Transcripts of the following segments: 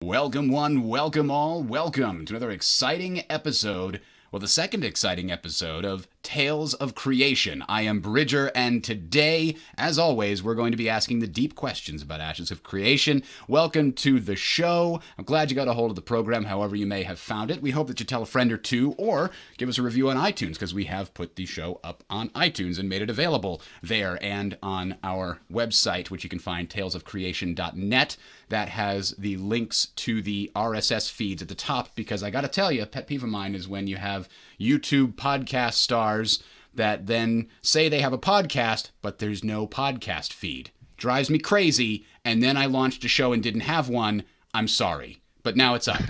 Welcome one, welcome all, welcome to another exciting episode, well, the second exciting episode of Tales of Creation. I am Bridger, and today, as always, we're going to be asking the deep questions about Ashes of Creation. Welcome to the show. I'm glad you got a hold of the program, however you may have found it. We hope that you tell a friend or two, or give us a review on iTunes, because we have put the show up on iTunes and made it available there and on our website, which you can find, talesofcreation.net. That has the links to the RSS feeds at the top, because I got to tell you, a pet peeve of mine is when you have YouTube podcast stars that then say they have a podcast, but there's no podcast feed. Drives me crazy, and then I launched a show and didn't have one. I'm sorry. But now it's up.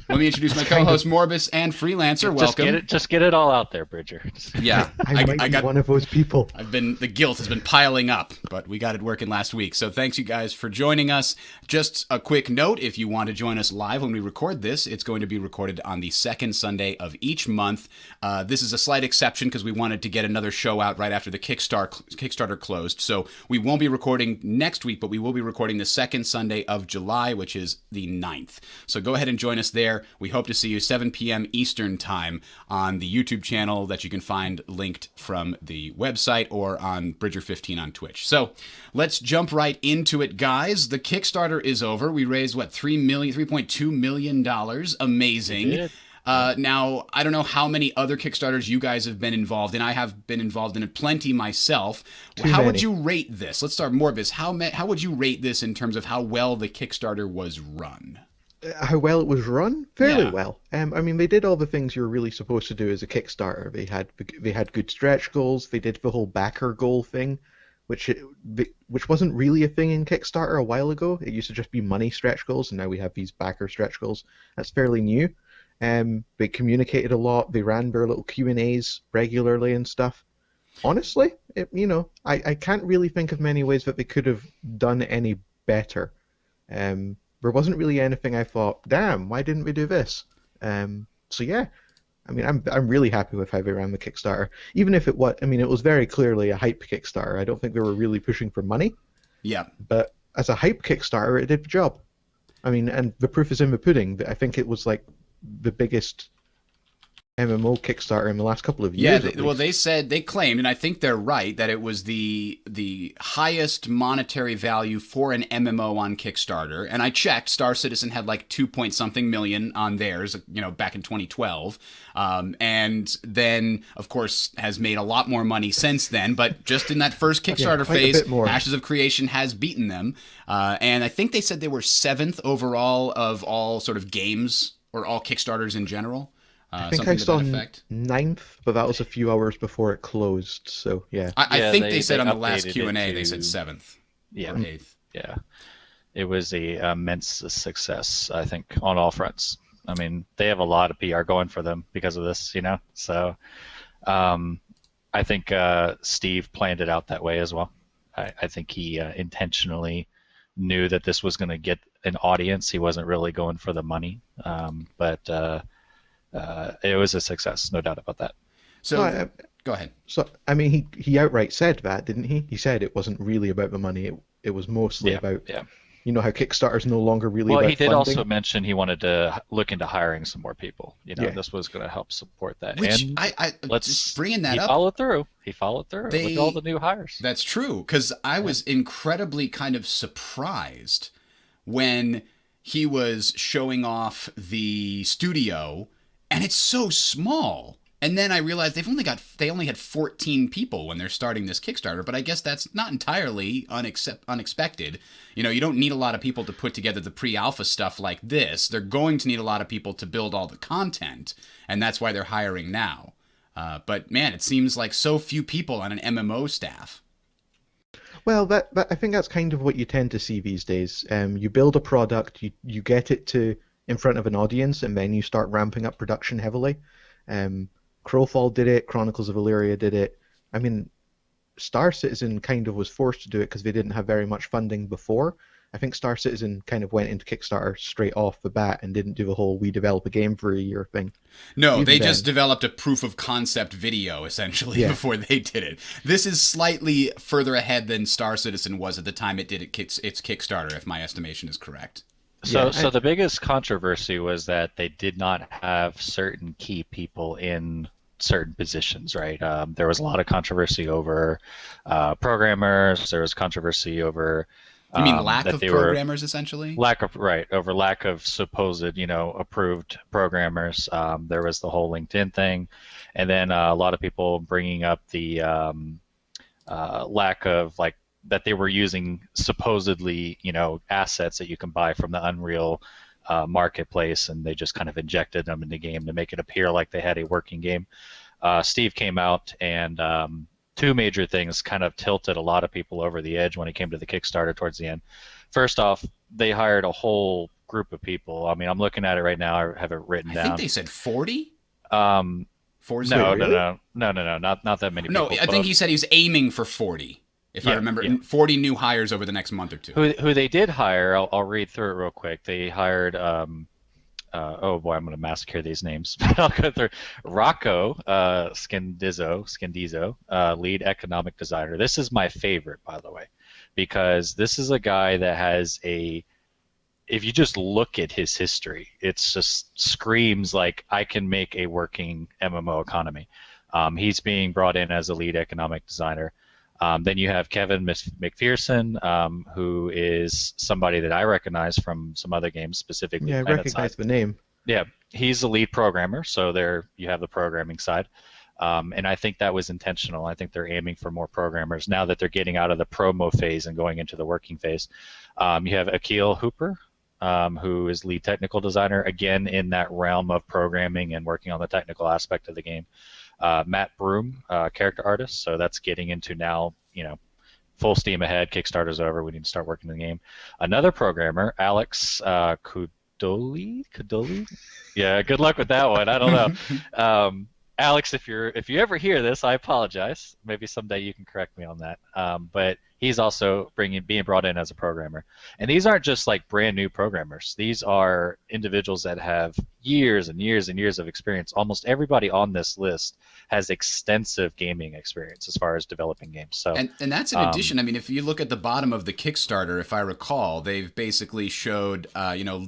Let me introduce my co-host, Morbus and Freelancer. Welcome. Just get it all out there, Bridger. Yeah. I might be one of those people. The guilt has been piling up, but we got it working last week. So thanks you guys for joining us. Just a quick note, if you want to join us live when we record this, it's going to be recorded on the second Sunday of each month. This is a slight exception because we wanted to get another show out right after the Kickstarter closed. So we won't be recording next week, but we will be recording the second Sunday of July, which is the 9th. So go ahead and join us there. We hope to see you 7 p.m. Eastern Time on the YouTube channel that you can find linked from the website or on Bridger15 on Twitch. So let's jump right into it, guys. The Kickstarter is over. We raised, $3.2 million. Amazing. Now, I don't know how many other Kickstarters you guys have been involved in. I have been involved in plenty myself. How would you rate this? Let's start, Morbus. How would you rate this in terms of how well the Kickstarter was run? How well it was run? Fairly well. I mean, they did all the things you're really supposed to do as a Kickstarter. They had good stretch goals. They did the whole backer goal thing, which wasn't really a thing in Kickstarter a while ago. It used to just be money stretch goals, and now we have these backer stretch goals. That's fairly new. They communicated a lot. They ran their little Q&As regularly and stuff. Honestly, I can't really think of many ways that they could have done any better. There wasn't really anything I thought, damn, why didn't we do this? So yeah, I mean, I'm really happy with how they ran the Kickstarter. Even if it was very clearly a hype Kickstarter. I don't think they were really pushing for money. Yeah. But as a hype Kickstarter, it did the job. I mean, and the proof is in the pudding. I think it was like the biggest MMO Kickstarter in the last couple of years. Yeah, they claimed, and I think they're right, that it was the highest monetary value for an MMO on Kickstarter. And I checked, Star Citizen had like 2-point-something million on theirs, back in 2012. And then, of course, has made a lot more money since then. But just in that first Kickstarter phase, Ashes of Creation has beaten them. And I think they said they were 7th overall of all sort of games or all Kickstarters in general. I think I saw 9th, but that was a few hours before it closed, so yeah. I think they said on the last Q&A they said 7th or 8th. Yeah. It was a immense success, I think, on all fronts. I mean, they have a lot of PR going for them because of this, So I think Steve planned it out that way as well. I think he intentionally knew that this was going to get an audience. He wasn't really going for the money, but it was a success, no doubt about that. So, go ahead. So, I mean, he outright said that, didn't he? He said it wasn't really about the money. It was mostly about, how Kickstarter's no longer really about he did funding. Also mention he wanted to look into hiring some more people. This was going to help support that. Which and let's just bringing that up. He followed through with all the new hires. That's true, because I was incredibly kind of surprised when he was showing off the studio. And it's so small. And then I realized they only had 14 people when they're starting this Kickstarter, but I guess that's not entirely unexpected. You don't need a lot of people to put together the pre-alpha stuff like this. They're going to need a lot of people to build all the content, and that's why they're hiring now. But man, it seems like so few people on an MMO staff. Well, I think that's kind of what you tend to see these days. You build a product, you get it to in front of an audience, and then you start ramping up production heavily. Crowfall did it, Chronicles of Illyria did it. I mean, Star Citizen kind of was forced to do it because they didn't have very much funding before. I think Star Citizen kind of went into Kickstarter straight off the bat and didn't do the whole we develop a game for a year thing. No, they just developed a proof of concept video, essentially, before they did it. This is slightly further ahead than Star Citizen was at the time it did its Kickstarter, if my estimation is correct. So, Yeah, so the biggest controversy was that they did not have certain key people in certain positions, right? There was a lot of controversy over programmers. There was controversy over You mean lack that of they were programmers, essentially? lack of right over lack of supposed, approved programmers. There was the whole LinkedIn thing, and then a lot of people bringing up the lack of like that they were using supposedly assets that you can buy from the Unreal marketplace, and they just kind of injected them in the game to make it appear like they had a working game. Steve came out and two major things kind of tilted a lot of people over the edge when it came to the Kickstarter towards the end. First off, they hired a whole group of people. I mean, I'm looking at it right now. I have it written I think down. they said 40? Um, 40? no, no, really? no, no, no, no, not that many No, people. I think he said he was aiming for 40. If I Yeah, remember, yeah. 40 new hires over the next month or two. Who they did hire, I'll read through it real quick. They hired, oh boy, I'm going to massacre these names. I'll go through. Rocco Scandizo, lead economic designer. This is my favorite, by the way, because this is a guy that has if you just look at his history, it just screams like I can make a working MMO economy. He's being brought in as a lead economic designer. Then you have Kevin McPherson, who is somebody that I recognize from some other games, specifically Yeah, I PlanetSide. recognize the name. Yeah, he's the lead programmer, so there you have the programming side. And I think that was intentional. I think they're aiming for more programmers now that they're getting out of the promo phase and going into the working phase. You have Akil Hooper, who is lead technical designer, again in that realm of programming and working on the technical aspect of the game. Matt Broom, character artist, so that's getting into now, full steam ahead. Kickstarter's over. We need to start working the game. Another programmer, Alex Kudoli? Yeah, good luck with that one. I don't know. Alex, if you ever hear this, I apologize. Maybe someday you can correct me on that. But he's also being brought in as a programmer. And these aren't just like brand new programmers. These are individuals that have years and years and years of experience. Almost everybody on this list has extensive gaming experience as far as developing games. So And that's in addition. I mean, if you look at the bottom of the Kickstarter, if I recall, they've basically showed,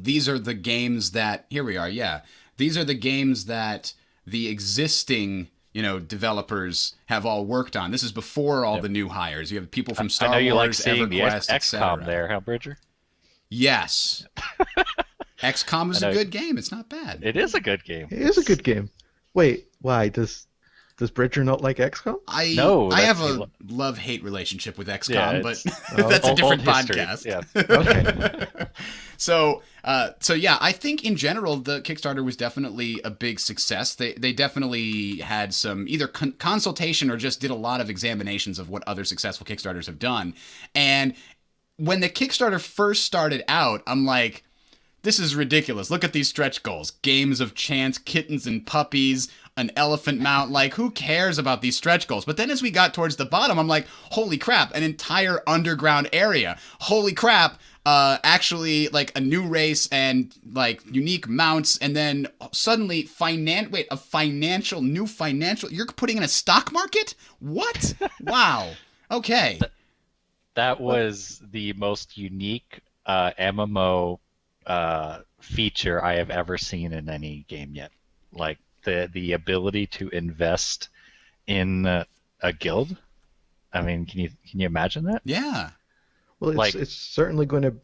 these are the games that, here we are, yeah. These are the games that the existing, developers have all worked on. This is before all the new hires. You have people from Star I know you like Wars, seeing the EverQuest, XCOM there, huh, Bridger? Yes. XCOM is a good game. It's not bad. It is a good game. It is a good game. Wait, why does Bridger not like XCOM? I have a love-hate relationship with XCOM, but that's a different podcast. Yeah. Okay. So yeah, I think in general the Kickstarter was definitely a big success. They definitely had some either consultation or just did a lot of examinations of what other successful Kickstarters have done. And when the Kickstarter first started out, I'm like, this is ridiculous. Look at these stretch goals. Games of chance, kittens and puppies, an elephant mount. Like, who cares about these stretch goals? But then as we got towards the bottom, I'm like, holy crap, an entire underground area. Holy crap, actually, like, a new race and, like, unique mounts. And then suddenly, new financial, you're putting in a stock market? What? Wow. Okay. That was the most unique MMO feature I have ever seen in any game yet. Like the ability to invest in a guild. I mean, can you imagine that? Yeah. Well, it's certainly going to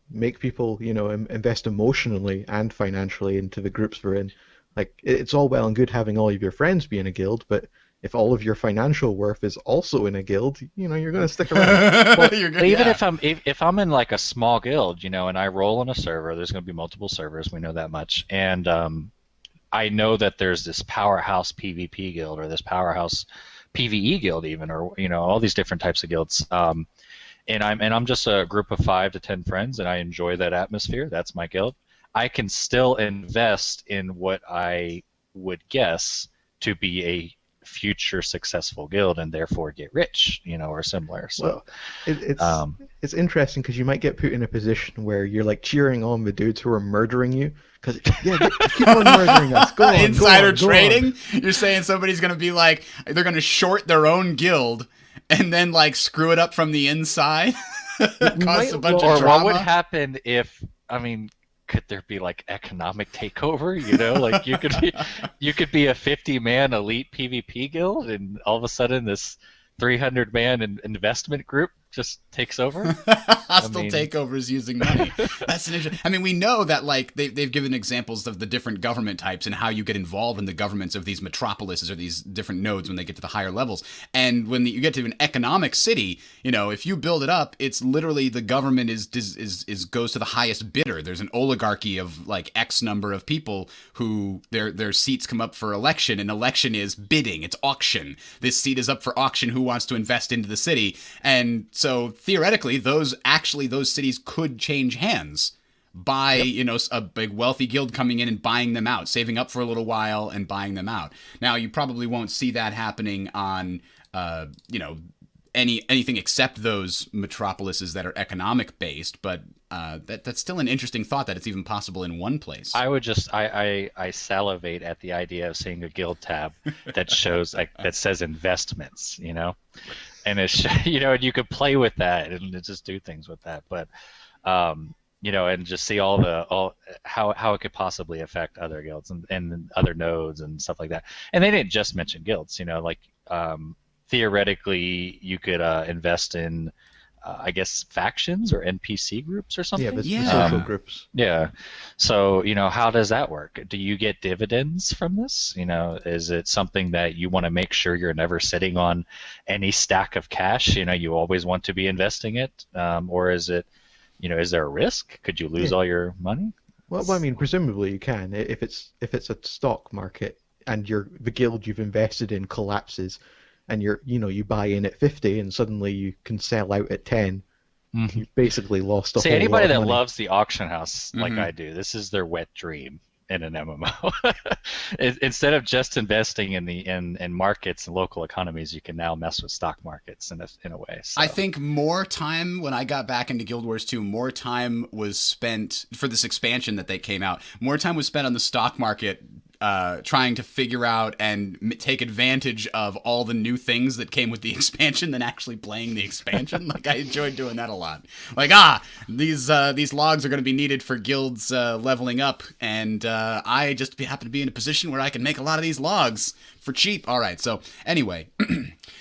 make people invest emotionally and financially into the groups we're in. Like it's all well and good having all of your friends be in a guild, but if all of your financial worth is also in a guild, you're going to stick around. Well, even if I'm in like a small guild, and I roll on a server, there's going to be multiple servers. We know that much, and I know that there's this powerhouse PvP guild or this powerhouse PvE guild, even, or all these different types of guilds. And I'm just a group of 5 to 10 friends, and I enjoy that atmosphere. That's my guild. I can still invest in what I would guess to be a future successful guild and therefore get rich, or similar. So it's interesting because you might get put in a position where you're like cheering on the dudes who are murdering you because keep on murdering us. Go on, insider go on, trading. You're saying somebody's gonna be like they're gonna short their own guild and then like screw it up from the inside. Cause a bunch of drama. What would happen if I mean, could there be like economic takeover? You know, like you could be a 50-man elite PvP guild, and all of a sudden this 300-man investment group just takes over. I Hostile mean, takeovers using money. That's an interesting. I mean, we know that like they've given examples of the different government types and how you get involved in the governments of these metropolises or these different nodes when they get to the higher levels. And when you get to an economic city, you know, if you build it up, it's literally the government is goes to the highest bidder. There's an oligarchy of like X number of people who their seats come up for election, and election is bidding. It's auction. This seat is up for auction. Who wants to invest into the city? And so theoretically, those cities could change hands by, you know, a big wealthy guild coming in and buying them out, saving up for a little while and buying them out. Now, you probably won't see that happening on, you know, anything except those metropolises that are economic based, but that's still an interesting thought that it's even possible in one place. I would just I salivate at the idea of seeing a guild tab that shows like that says investments, you know, and it's you know, and you could play with that and just do things with that, but you know, and just see all how it could possibly affect other guilds and other nodes and stuff like that. And they didn't just mention guilds, you know, like theoretically you could invest in I guess factions or NPC groups or something. The social groups. Yeah. So, you know, how does that work? Do you get dividends from this? You know, is it something that you want to make sure you're never sitting on any stack of cash? You know, you always want to be investing it, or is it, you know, is there a risk? Could you lose all your money? Well, I mean, presumably you can if it's a stock market and the guild you've invested in collapses, and you buy in at 50 and suddenly you can sell out at 10. Mm-hmm. You've basically lost a whole lot of money. Anybody that loves the auction house like I do, this is their wet dream in an MMO. Instead of just investing in markets and local economies, you can now mess with stock markets in a way. So. I think more time when I got back into Guild Wars 2, more time was spent for this expansion that they came out. More time was spent on the stock market trying to figure out and take advantage of all the new things that came with the expansion than actually playing the expansion. Like, I enjoyed doing that a lot. Like, these logs are going to be needed for guilds leveling up, and I just happen to be in a position where I can make a lot of these logs for cheap. All right, so anyway,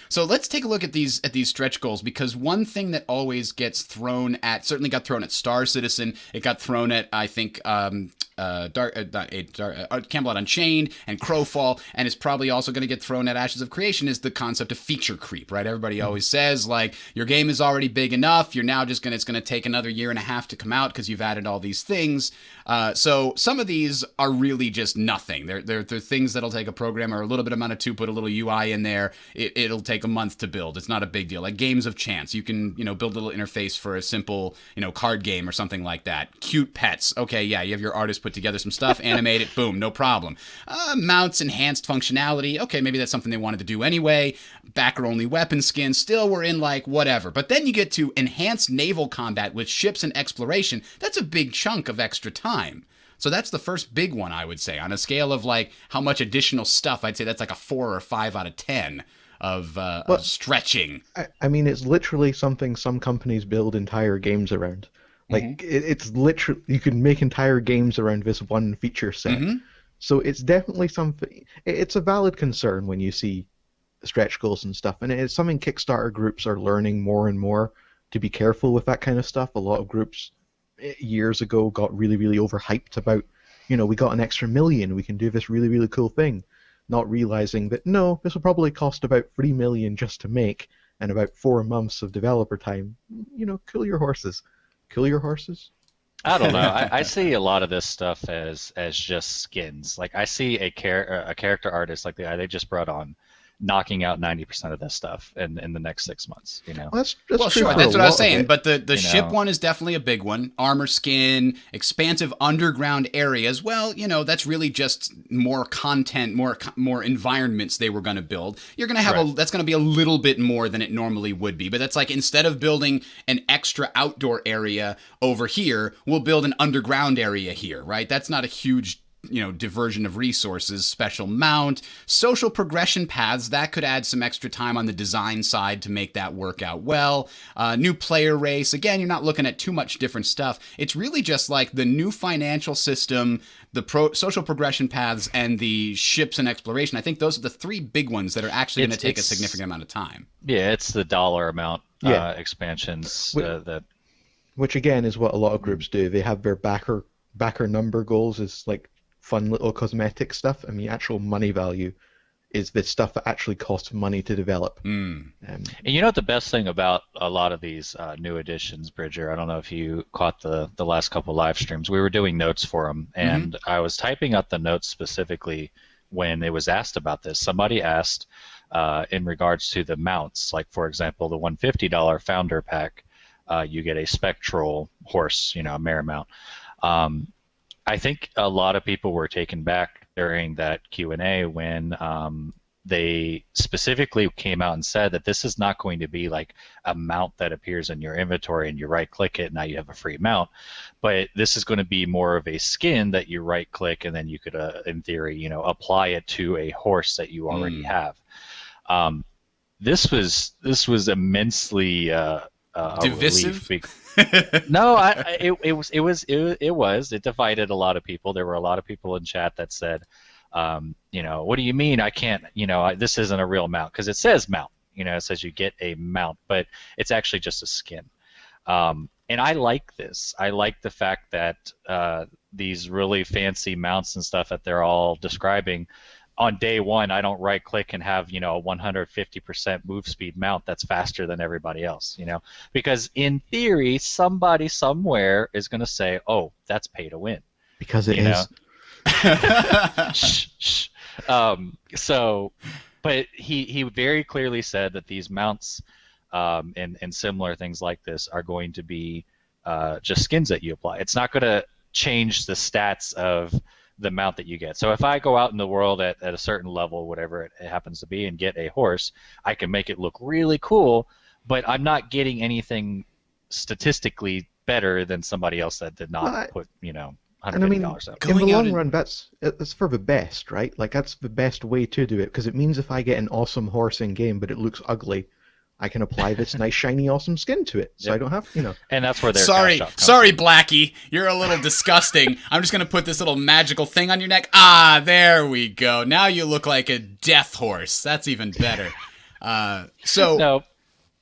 so let's take a look at these stretch goals, because one thing that always gets thrown at, certainly got thrown at Star Citizen, it got thrown at, I think, Camelot Unchained and Crowfall, and it's probably also going to get thrown at Ashes of Creation, is the concept of feature creep, right? Everybody always says, like, your game is already big enough, you're now it's going to take another year and a half to come out because you've added all these things. So some of these are really just nothing. They're things that'll take a programmer a little bit amount of to put a little UI in there. It'll take a month to build. It's not a big deal. Like Games of Chance, you can, build a little interface for a simple, card game or something like that. Cute pets. Okay, yeah, you have your artist put together some stuff, animate it, boom, no problem. Mounts, enhanced functionality. Okay, maybe that's something they wanted to do anyway. Backer-only weapon skins. Still, we're in like whatever. But then you get to enhanced naval combat with ships and exploration. That's a big chunk of extra time. So that's the first big one, I would say. On a scale of like how much additional stuff, I'd say that's like a 4 or 5 out of 10 of stretching. I mean, it's literally something some companies build entire games around. Like, it's literally, you can make entire games around this one feature set. So it's definitely something, it's a valid concern when you see stretch goals and stuff. And it's something Kickstarter groups are learning more and more to be careful with that kind of stuff. A lot of groups years ago got really, really overhyped about, we got an extra $1 million, we can do this really, really cool thing. Not realizing that, no, this will probably cost about $3 million just to make and about 4 months of developer time. Cool your horses. Kill your horses? I don't know. I see a lot of this stuff as just skins. Like, I see a character artist like the guy they just brought on knocking out 90% of this stuff in the next 6 months. Well, that's well, true. sure, that's what I was saying. But the ship know. one is definitely a big one. Armor skin, expansive underground areas. Well, that's really just more content, more environments they were going to build. You're going to have that's going to be a little bit more than it normally would be. But that's like, instead of building an extra outdoor area over here, we'll build an underground area here, right? That's not a huge diversion of resources, special mount, social progression paths. That could add some extra time on the design side to make that work out well. New player race. Again, you're not looking at too much different stuff. It's really just like the new financial system, the social progression paths, and the ships and exploration. I think those are the three big ones that are actually going to take a significant amount of time. Yeah, it's the dollar amount expansions that. Which again is what a lot of groups do. They have their backer number goals as like fun little cosmetic stuff, and the actual money value is the stuff that actually costs money to develop. And you know what the best thing about a lot of these new editions, Bridger, I don't know if you caught the last couple live streams, we were doing notes for them, and I was typing up the notes specifically when it was asked about this. Somebody asked in regards to the mounts, like for example, the $150 founder pack, you get a spectral horse, a mare mount. I think a lot of people were taken back during that Q&A when they specifically came out and said that this is not going to be like a mount that appears in your inventory and you right-click it and now you have a free mount, but this is going to be more of a skin that you right-click and then you could, in theory, apply it to a horse that you already have. This was immensely divisive. No, it divided a lot of people. There were a lot of people in chat that said, what do you mean I can't, this isn't a real mount, because it says mount, it says you get a mount, but it's actually just a skin. And I like this. I like the fact that these really fancy mounts and stuff that they're all describing, on day one, I don't right click and have, a 150% move speed mount that's faster than everybody else, because in theory, somebody somewhere is going to say, oh, that's pay to win. Because it is. Shh. But he very clearly said that these mounts and similar things like this are going to be just skins that you apply. It's not going to change the stats of the mount that you get. So if I go out in the world at a certain level, whatever it happens to be, and get a horse, I can make it look really cool, but I'm not getting anything statistically better than somebody else that did not put, $150 out. In the long run, that's for the best, right? Like, that's the best way to do it, because it means if I get an awesome horse in game, but it looks ugly, I can apply this nice, shiny, awesome skin to it, so I don't have, And that's where their Sorry, cash shop comes from. Blackie, you're a little disgusting. I'm just gonna put this little magical thing on your neck. Ah, there we go. Now you look like a death horse. That's even better. No,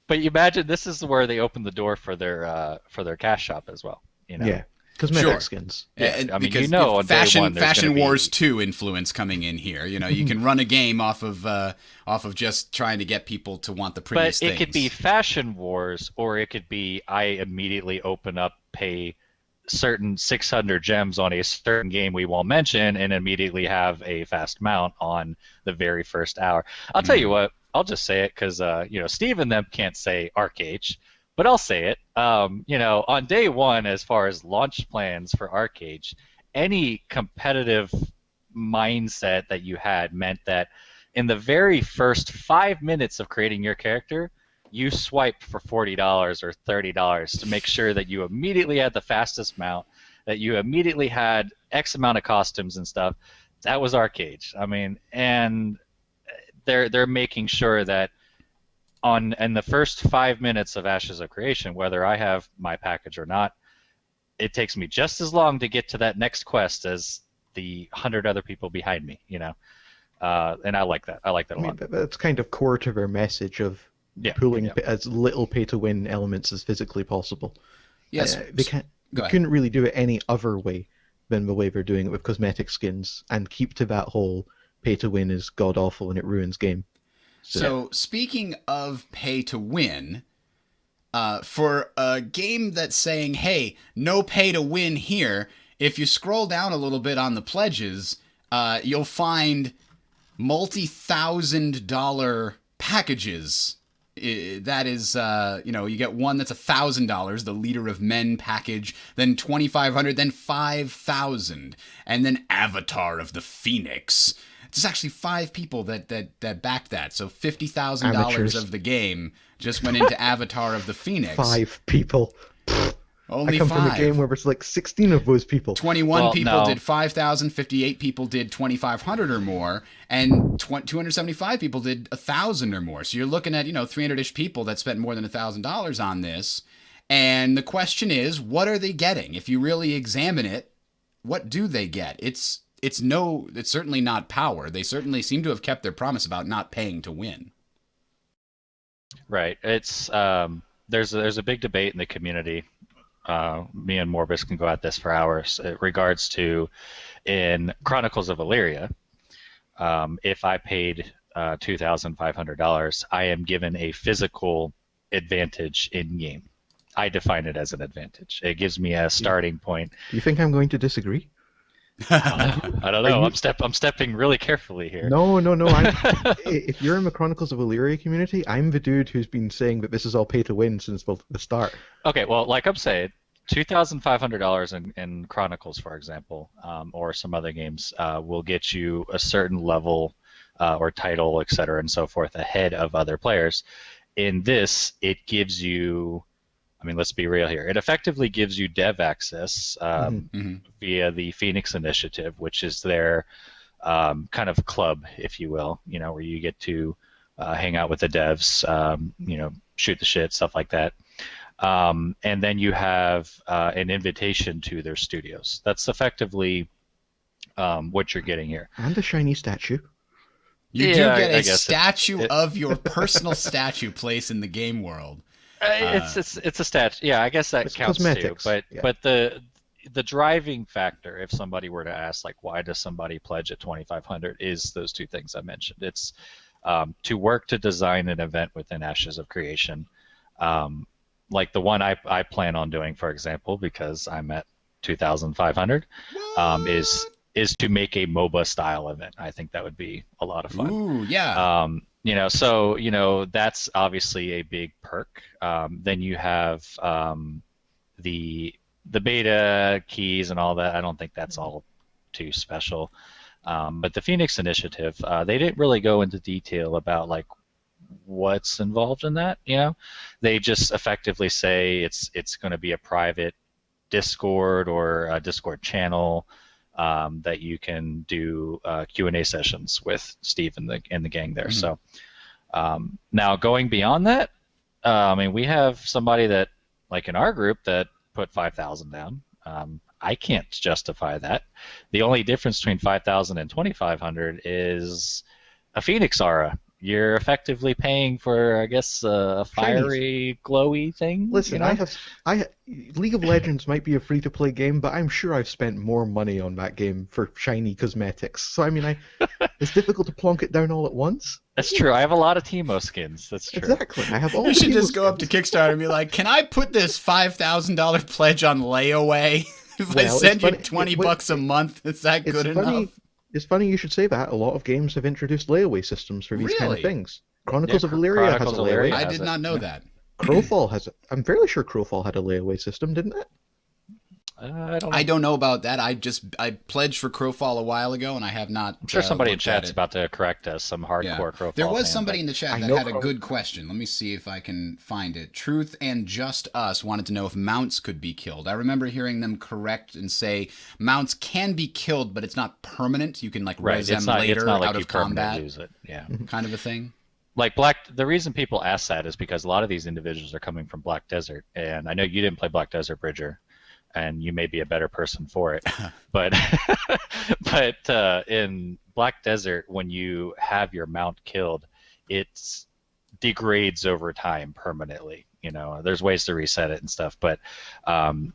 but you imagine this is where they open the door for their cash shop as well. Yeah. Cosmetic skins. Yeah, I mean, because on Fashion day one, Fashion Wars 2 influence coming in here. You can run a game off of just trying to get people to want the prettiest things. But it could be Fashion Wars, or it could be I immediately open up, pay certain 600 gems on a certain game we won't mention, and immediately have a fast mount on the very first hour. I'll tell you what, I'll just say it because Steve and them can't say Arcade. But I'll say it. On day one, as far as launch plans for Arcade, any competitive mindset that you had meant that in the very first 5 minutes of creating your character, you swiped for $40 or $30 to make sure that you immediately had the fastest mount, that you immediately had X amount of costumes and stuff. That was Arcade. I mean, and they're making sure that in the first 5 minutes of Ashes of Creation, whether I have my package or not, it takes me just as long to get to that next quest as the 100 other people behind me, and I like that. I like that a lot. That's kind of core to their message of pulling as little pay-to-win elements as physically possible. Yes. They couldn't really do it any other way than the way they're doing it with cosmetic skins, and keep to that whole pay-to-win is god-awful and it ruins game. So speaking of pay to win, for a game that's saying, hey, no pay to win here, if you scroll down a little bit on the pledges, you'll find multi-$1,000 packages. That is, you get one that's $1,000, the Leader of Men package, then $2,500, then $5,000, and then Avatar of the Phoenix. There's actually 5 people that backed that, so $50,000 of the game just went into Avatar of the Phoenix. 5 people. Only come from a 5. game where there's like 16 of those people. 21 Well, people no. did 5,000, 58 people did 2,500 or more, and 275 people did 1,000 or more. So you're looking at, 300-ish people that spent more than $1,000 on this. And the question is, what are they getting? If you really examine it, what do they get? It's certainly not power. They certainly seem to have kept their promise about not paying to win. Right. It's there's a big debate in the community. Me and Morbus can go at this for hours. In regards to in Chronicles of Illyria, if I paid $2,500, I am given a physical advantage in game. I define it as an advantage. It gives me a starting point. You think I'm going to disagree? I don't know. I'm stepping really carefully here. No. If you're in the Chronicles of Illyria community, I'm the dude who's been saying that this is all pay to win since the start. Okay, well, like I'm saying, $2,500 in Chronicles, for example, or some other games, will get you a certain level or title, et cetera, and so forth ahead of other players. In this, it gives you, I mean, let's be real here. It effectively gives you dev access via the Phoenix Initiative, which is their kind of club, if you will, where you get to hang out with the devs, shoot the shit, stuff like that. And then you have an invitation to their studios. That's effectively what you're getting here. And a shiny statue. You do get a statue of your personal statue placed in the game world. It's a statue. Yeah, I guess that counts cosmetics. Too. But the driving factor, if somebody were to ask, like, why does somebody pledge at 2,500, is those two things I mentioned. It's to work to design an event within Ashes of Creation. Like the one I plan on doing, for example, because I'm at 2,500, is to make a MOBA style event. I think that would be a lot of fun. Ooh, yeah. So that's obviously a big perk. Then you have the beta keys and all that. I don't think that's all too special. But the Phoenix Initiative, they didn't really go into detail about like what's involved in that. They just effectively say it's going to be a private Discord or a Discord channel that you can do Q&A sessions with Steve and the gang there. So now going beyond that, I mean, we have somebody that, like in our group, that put 5,000 down. I can't justify that. The only difference between 5,000 and 2,500 is a Phoenix aura. You're effectively paying for, I guess, a fiery, glowy thing. Listen, League of Legends might be a free-to-play game, but I'm sure I've spent more money on that game for shiny cosmetics. So I mean, it's difficult to plonk it down all at once. That's true. I have a lot of Teemo skins. That's true. Exactly. I have all. You should Teemo just go up to Kickstarter and be like, "Can I put this $5,000 pledge on layaway? If I send you $20 a month, is that good enough?" It's funny you should say that. A lot of games have introduced layaway systems for these kind of things. Chronicles of Illyria has a layaway. I did not know that. Crowfall has it. I'm fairly sure Crowfall had a layaway system, didn't it? I don't know about that. I pledged for Crowfall a while ago, and I have not. I'm sure somebody in chat's about to correct us. Some hardcore Crowfall. There was somebody in the chat that had a good question. Let me see if I can find it. Truth and Just Us wanted to know if mounts could be killed. I remember hearing them correct and say mounts can be killed, but it's not permanent. You can res them later out of combat. Lose it. Yeah, kind of a thing. Like the reason people ask that is because a lot of these individuals are coming from Black Desert, and I know you didn't play Black Desert, Bridger, and you may be a better person for it, but in Black Desert, when you have your mount killed, it degrades over time permanently. There's ways to reset it and stuff, but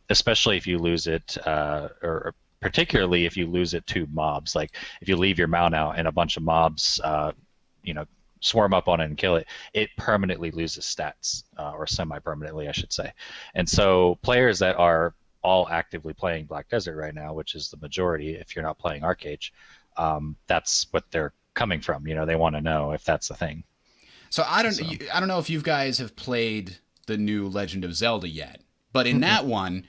especially if you lose it, or particularly if you lose it to mobs, like if you leave your mount out and a bunch of mobs, swarm up on it and kill it, it permanently loses stats, or semi-permanently, I should say. And so players that are all actively playing Black Desert right now, which is the majority if you're not playing Arcade, that's what they're coming from. They want to know if that's the thing. So I don't know if you guys have played the new Legend of Zelda yet, but in that one,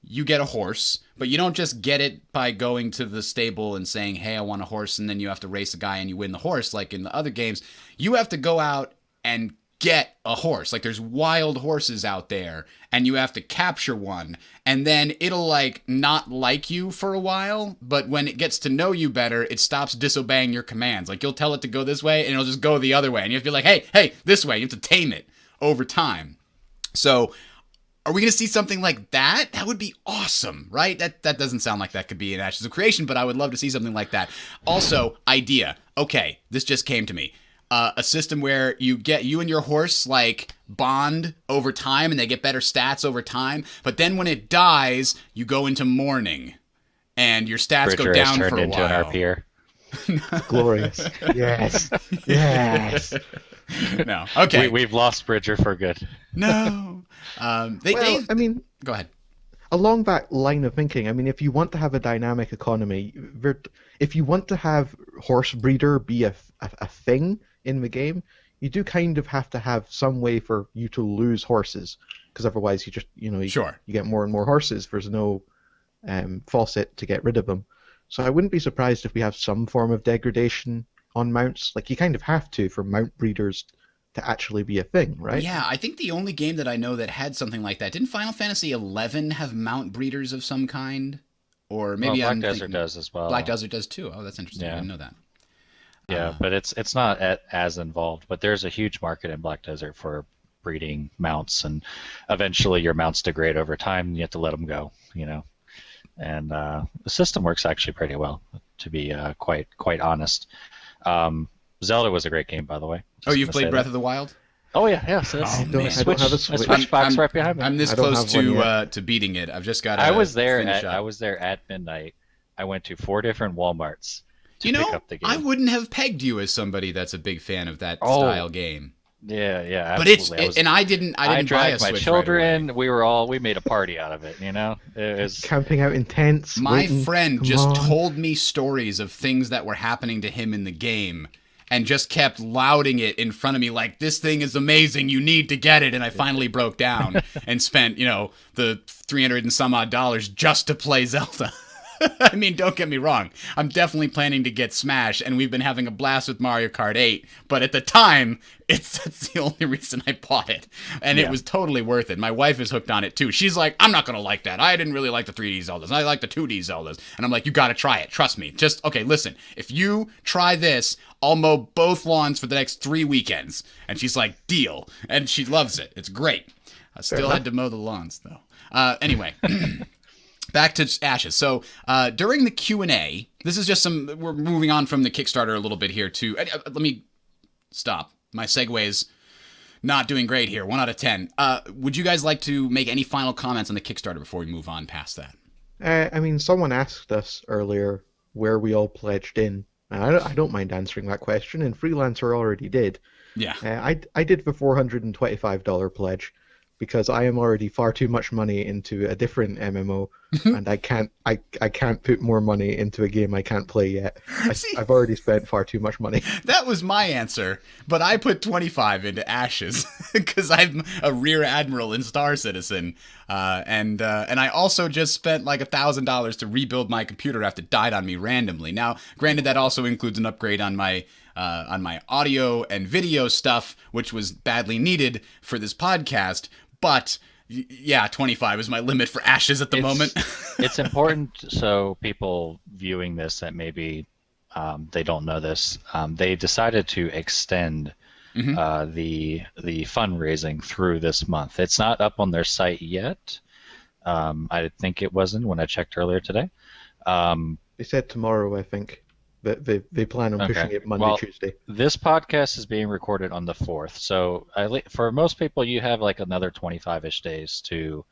you get a horse, but you don't just get it by going to the stable and saying, "Hey, I want a horse," and then you have to race a guy and you win the horse like in the other games. You have to go out and get a horse. Like there's wild horses out there and you have to capture one, and then it'll like not like you for a while, but when it gets to know you better, it stops disobeying your commands. Like you'll tell it to go this way and it'll just go the other way, and you have to be like, hey, this way. You have to tame it over time. So are we going to see something like that? That would be awesome, right? That doesn't sound like that could be in Ashes of Creation, but I would love to see something like that. Also, idea. Okay, this just came to me. A system where you and your horse like bond over time, and they get better stats over time. But then when it dies, you go into mourning, and your stats Bridger go down has for turned a into while. an RPer. Glorious. Yes. Yes. No. Okay. We've lost Bridger for good. No. I mean, Go ahead. along that line of thinking, I mean, if you want to have a dynamic economy, if you want to have horse breeder be a thing in the game, you do kind of have to have some way for you to lose horses, because otherwise you just, Sure. you get more and more horses. There's no faucet to get rid of them. So I wouldn't be surprised if we have some form of degradation on mounts. Like you kind of have to for mount breeders to actually be a thing, right? Yeah, I think the only game that I know that had something like that, didn't Final Fantasy XI have mount breeders of some kind? Or maybe Black Desert does as well. Black Desert does too. Oh, that's interesting. Yeah. I didn't know that. Yeah, but it's not as involved. But there's a huge market in Black Desert for breeding mounts, and eventually your mounts degrade over time, and you have to let them go. And the system works actually pretty well, to be quite honest. Zelda was a great game, by the way. Oh, you've played Breath of the Wild? Oh yeah. So I don't have a Switch. Switch box right behind me. I'm this close to beating it. I've just got to I was there at midnight. I went to 4 different Walmarts to pick up the game. I wouldn't have pegged you as somebody that's a big fan of that style game. Yeah, but absolutely. I didn't buy a Switch dragged my children. Right away. We made a party out of it. It was camping out in tents. My friend just told me stories of things that were happening to him in the game, and just kept lauding it in front of me like, this thing is amazing, you need to get it. And I finally broke down and spent, the $300 and some odd just to play Zelda. I mean, don't get me wrong. I'm definitely planning to get Smash, and we've been having a blast with Mario Kart 8. But at the time, that's the only reason I bought it. And it was totally worth it. My wife is hooked on it, too. She's like, I'm not going to like that. I didn't really like the 3D Zeldas. I like the 2D Zeldas. And I'm like, you got to try it. Trust me. Okay, listen. If you try this, I'll mow both lawns for the next 3 weekends. And she's like, deal. And she loves it. It's great. I still had to mow the lawns, though. Anyway. Back to Ashes. So during the Q&A, this is just we're moving on from the Kickstarter a little bit here to, let me stop. My segue's not doing great here. 1 out of 10. Would you guys like to make any final comments on the Kickstarter before we move on past that? I mean, someone asked us earlier where we all pledged in. I don't mind answering that question, and Freelancer already did. Yeah. I did the $425 pledge, because I am already far too much money into a different MMO, and I can't put more money into a game I can't play yet. I've already spent far too much money. That was my answer, but I put 25 into Ashes because I'm a rear admiral in Star Citizen, and I also just spent like $1,000 to rebuild my computer after it died on me randomly. Now, granted, that also includes an upgrade on my audio and video stuff, which was badly needed for this podcast. But yeah, 25 is my limit for Ashes at the moment. It's important, so people viewing this that maybe they don't know this. They decided to extend the fundraising through this month. It's not up on their site yet. I think it wasn't when I checked earlier today. They said tomorrow, I think. They plan on pushing it Monday, Tuesday. This podcast is being recorded on the 4th, so for most people, you have like another 25-ish days to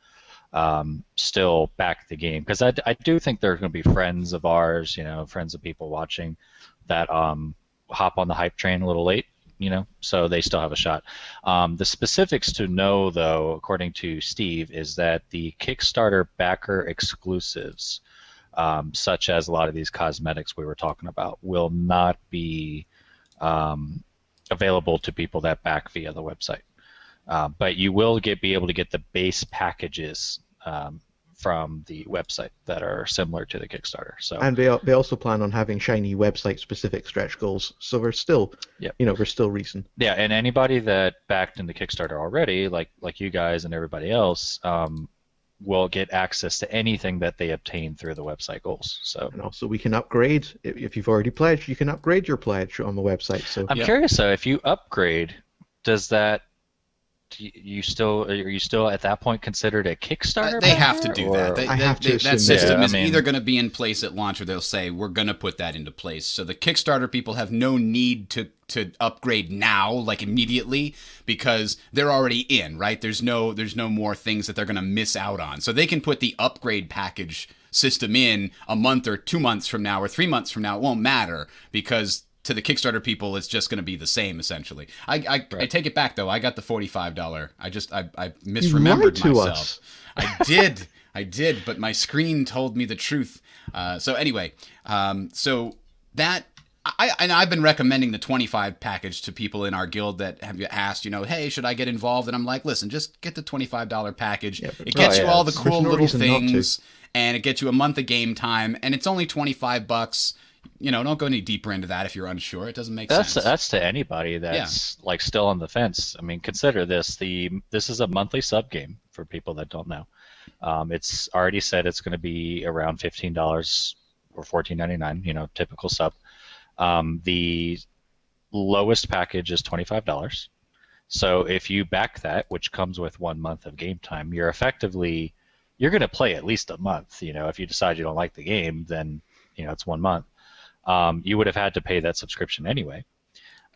still back the game. Because I do think there's going to be friends of ours, friends of people watching that hop on the hype train a little late, so they still have a shot. The specifics to know, though, according to Steve, is that the Kickstarter backer exclusives, such as a lot of these cosmetics we were talking about, will not be available to people that back via the website. But you will be able to get the base packages from the website that are similar to the Kickstarter. So And they also plan on having shiny website-specific stretch goals. So we're still, yeah, we're still recent. yeah, and anybody that backed into Kickstarter already, like you guys and everybody else, will get access to anything that they obtain through the website goals. So And also we can upgrade. If you've already pledged, you can upgrade your pledge on the website. So I'm curious though, if you upgrade, does that are you still at that point considered a Kickstarter? They have to backer, do that. or- I have to That assume system Yeah, I is mean- either going to be in place at launch, or they'll say we're going to put that into place. So the Kickstarter people have no need to upgrade now, like immediately, because they're already in, right? There's no more things that they're going to miss out on. So they can put the upgrade package system in a month or 2 months from now or 3 months from now. It won't matter, because to the Kickstarter people, it's just going to be the same, essentially. I take it back, though. I got the $45. I misremembered You lied to myself. us. I did, but my screen told me the truth. So anyway, so that I've been recommending the 25 package to people in our guild that have asked, hey, should I get involved? And I'm like, listen, just get the $25 package. Yeah, It gets you all the there's cool no little reason not to. things, and it gets you a month of game time, and it's only $25. Don't go any deeper into that if you're unsure. It doesn't make sense. That's to anybody that's like still on the fence. I mean, consider this: this is a monthly sub game for people that don't know. It's already said it's going to be around $15 or $14.99. Typical sub. The lowest package is $25. So if you back that, which comes with 1 month of game time, you're going to play at least a month. If you decide you don't like the game, then it's 1 month. You would have had to pay that subscription anyway.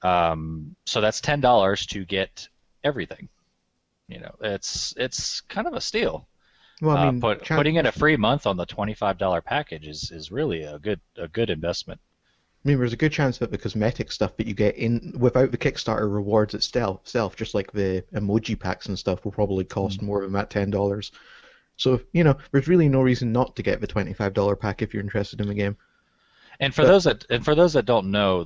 So that's $10 to get everything. It's kind of a steal. well, I mean, Putting in a free month on the $25 package is really a good investment. there's a good chance that the cosmetic stuff that you get in without the Kickstarter rewards itself, just like the emoji packs and stuff, will probably cost more than that $10. So there's really no reason not to get the $25 pack if you're interested in the game. And for those that don't know,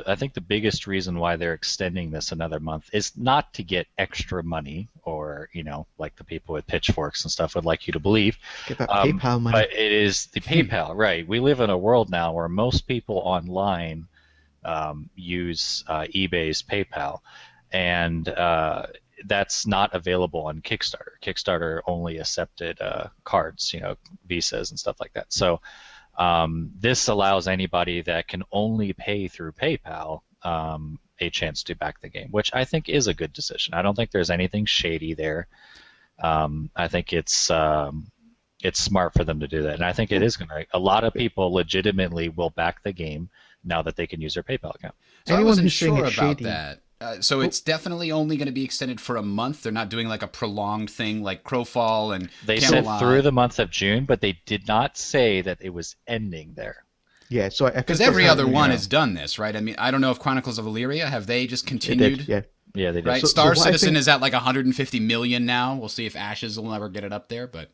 I think the biggest reason why they're extending this another month is not to get extra money, or like the people with pitchforks and stuff would like you to believe. Get that PayPal money. But it is the PayPal, right? We live in a world now where most people online use eBay's PayPal, and that's not available on Kickstarter. Kickstarter only accepted cards, Visas and stuff like that. So this allows anybody that can only pay through PayPal a chance to back the game, which I think is a good decision. I don't think there's anything shady there. I think it's smart for them to do that, and I think it is going to. A lot of people legitimately will back the game now that they can use their PayPal account. So I Anyone wasn't who's saying sure it's about shady- that. So it's definitely only going to be extended for a month. They're not doing like a prolonged thing like Crowfall and They Camelot. said through the month of June, but they did not say that it was ending there. Yeah, so I think Because what's every other happening one now- has done this, right? I mean, I don't know if Chronicles of Illyria, have they just It continued? did, yeah. Yeah, they did. Right? So Star what I Citizen think- is at like 150 million now. We'll see if Ashes will ever get it up there, but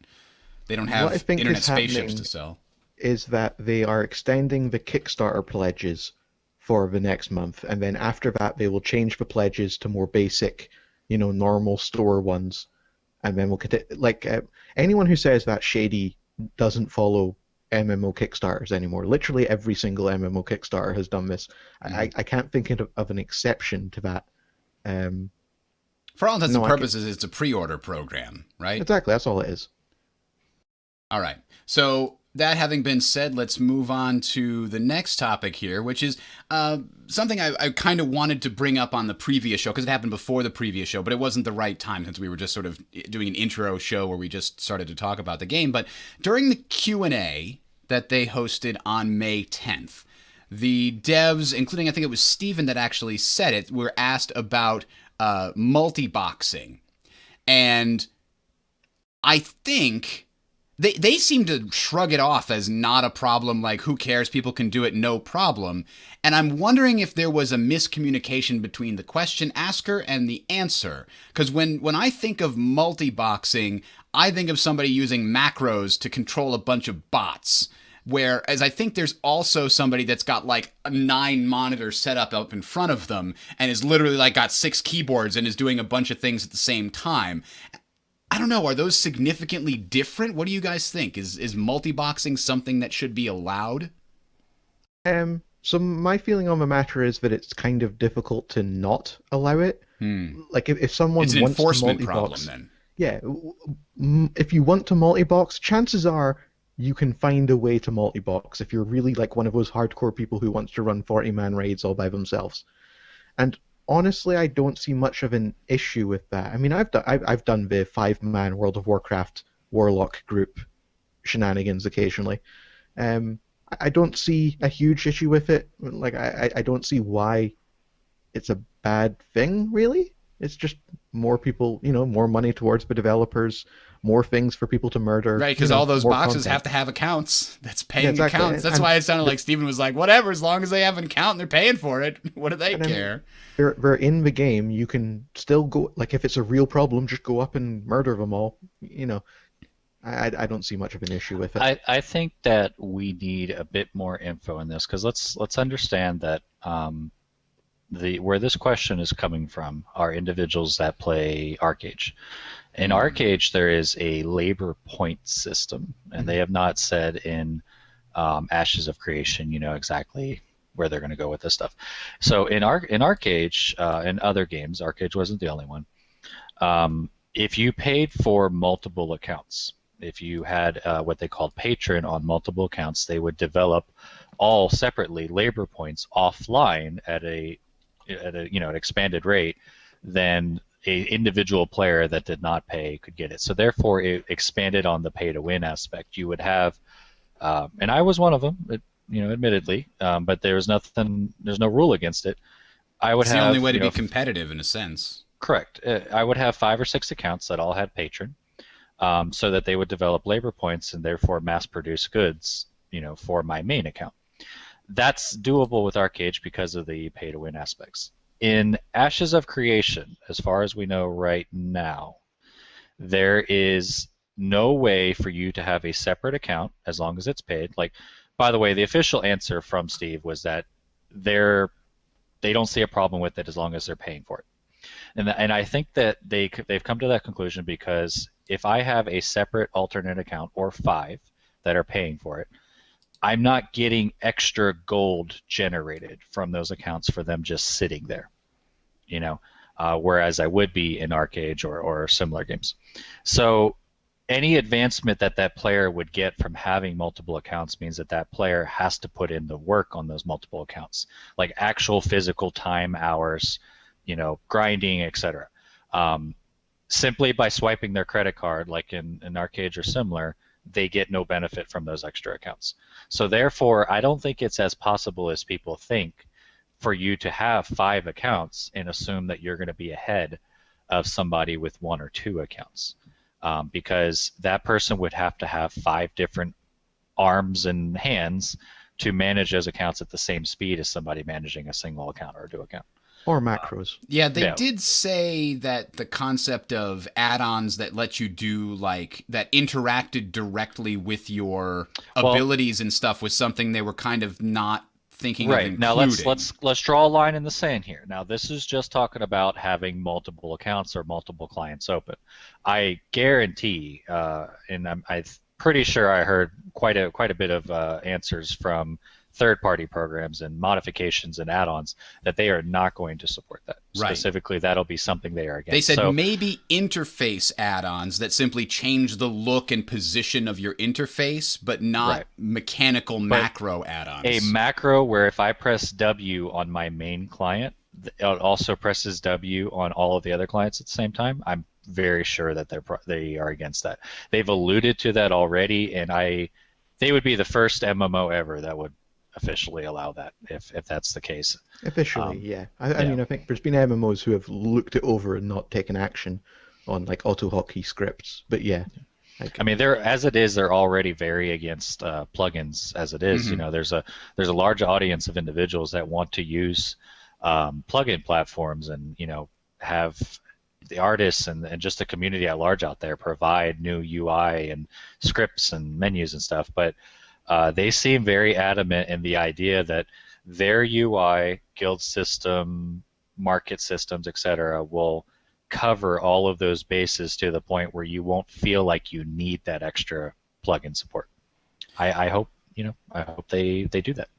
they don't What I have think internet is spaceships happening- to sell. Is that they are extending the Kickstarter pledges for the next month, and then after that they will change the pledges to more basic, normal store ones, and then we'll anyone who says that shady doesn't follow MMO Kickstarters anymore. Literally every single MMO Kickstarter has done this. I can't think of an exception to that. For all intents No, and I can- purposes, it's a pre-order program, right? Exactly, that's all it is. All right. So that having been said, let's move on to the next topic here, which is something I kind of wanted to bring up on the previous show, because it happened before the previous show, but it wasn't the right time since we were just sort of doing an intro show where we just started to talk about the game. But during the Q&A that they hosted on May 10th, the devs, including I think it was Steven that actually said it, were asked about multi-boxing. And I think they seem to shrug it off as not a problem, like who cares, people can do it, no problem. And I'm wondering if there was a miscommunication between the question asker and the answer. Because when I think of multi-boxing, I think of somebody using macros to control a bunch of bots. Whereas I think there's also somebody that's got like a 9 monitor setup up in front of them and is literally like got 6 keyboards and is doing a bunch of things at the same time. I don't know. Are those significantly different? What do you guys think? Is multi-boxing something that should be allowed? So my feeling on the matter is that it's kind of difficult to not allow it. Hmm. Like if It's someone an wants to enforcement problem multi-box, then. yeah, if you want to multi-box, chances are you can find a way to multi-box if you're really like one of those hardcore people who wants to run 40-man raids all by themselves. And honestly, I don't see much of an issue with that. I mean, I've done the 5-man World of Warcraft Warlock group shenanigans occasionally. I don't see a huge issue with it. Like I don't see why it's a bad thing, really. It's just more people, more money towards the developers, more things for people to murder, Right, because all those more boxes have content. to have accounts. That's Yeah, paying exactly. accounts. That's why it sounded like Steven was like, whatever, as long as they have an account and they're paying for it, what do they and I mean, care? they're in the game. You can still go, like, if it's a real problem, just go up and murder them all. I don't see much of an issue with it. I think that we need a bit more info in this because let's understand that the where this question is coming from are individuals that play Arcage. In Arcage, there is a labor point system, and they have not said in Ashes of Creation, exactly where they're going to go with this stuff. So in Arcage and other games, Arcage wasn't the only one. If you paid for multiple accounts, if you had what they called patron on multiple accounts, they would develop all separately labor points offline at an expanded rate. Then a individual player that did not pay could get it. So therefore, it expanded on the pay to win aspect. You would have, and I was one of them, admittedly, but there's no rule against it. I would It's the only have, way to be competitive in a sense. correct. I would have 5 or 6 accounts that all had patron, so that they would develop labor points and therefore mass produce goods, for my main account. That's doable with Arcade because of the pay to win aspects. In Ashes of Creation, as far as we know right now, there is no way for you to have a separate account as long as it's paid. Like, by the way, the official answer from Steve was that they don't see a problem with it as long as they're paying for it. And I think that they've come to that conclusion because if I have a separate alternate account or 5 that are paying for it, I'm not getting extra gold generated from those accounts for them just sitting there, whereas I would be in Arcade or similar games. So any advancement that player would get from having multiple accounts means that player has to put in the work on those multiple accounts, like actual physical time, hours, grinding, etc. Simply by swiping their credit card, like in Arcade or similar, they get no benefit from those extra accounts. So therefore, I don't think it's as possible as people think for you to have 5 accounts and assume that you're going to be ahead of somebody with 1 or 2 accounts, because that person would have to have 5 different arms and hands to manage those accounts at the same speed as somebody managing a single account or a dual account. Or macros. Yeah, they Yeah. did say that the concept of add-ons that let you do that interacted directly with your abilities and stuff was something they were kind of not thinking of including. Now let's draw a line in the sand here. Now this is just talking about having multiple accounts or multiple clients open. I guarantee, and I'm pretty sure I heard quite a bit of answers from third-party programs and modifications and add-ons that they are not going to support that. Right. Specifically, that'll be something they are against. They said maybe interface add-ons that simply change the look and position of your interface, but not mechanical macro add-ons. A macro where if I press W on my main client, it also presses W on all of the other clients at the same time. I'm very sure that they are against that. They've alluded to that already, and they would be the first MMO ever that would officially allow that if that's the case. Officially, yeah. I mean, I think there's been MMOs who have looked it over and not taken action on like auto hotkey scripts, but yeah. I mean, they're already very against plugins as it is. Mm-hmm. There's a large audience of individuals that want to use plugin platforms and have the artists and just the community at large out there provide new UI and scripts and menus and stuff, but they seem very adamant in the idea that their UI, guild system, market systems, etc., will cover all of those bases to the point where you won't feel like you need that extra plugin support. I hope, I hope they do that.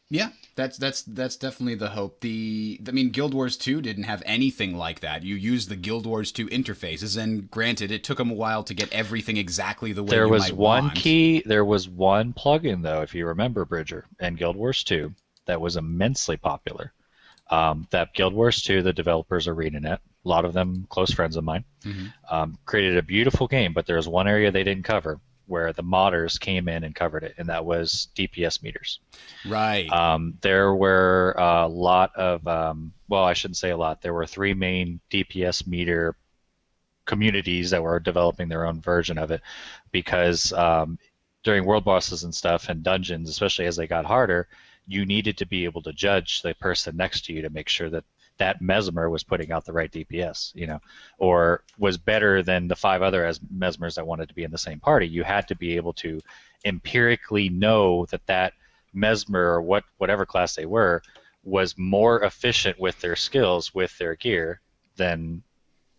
Yeah, that's definitely the hope. I mean, Guild Wars 2 didn't have anything like that. You used the Guild Wars 2 interfaces, and granted, it took them a while to get everything exactly the way There you was might one want. key, there was one plugin though, if you remember, Bridger, in Guild Wars 2 that was immensely popular. That Guild Wars 2, the developers are reading it. A lot of them close friends of mine. Created a beautiful game, but there was one area they didn't cover where the modders came in and covered it, and that was DPS meters. Right. There were a lot of, well, I shouldn't say a lot. There were 3 main DPS meter communities that were developing their own version of it, because during world bosses and stuff and dungeons, especially as they got harder, you needed to be able to judge the person next to you to make sure that that mesmer was putting out the right DPS, or was better than the 5 other mesmers that wanted to be in the same party. You had to be able to empirically know that mesmer, or whatever class they were, was more efficient with their skills, with their gear, than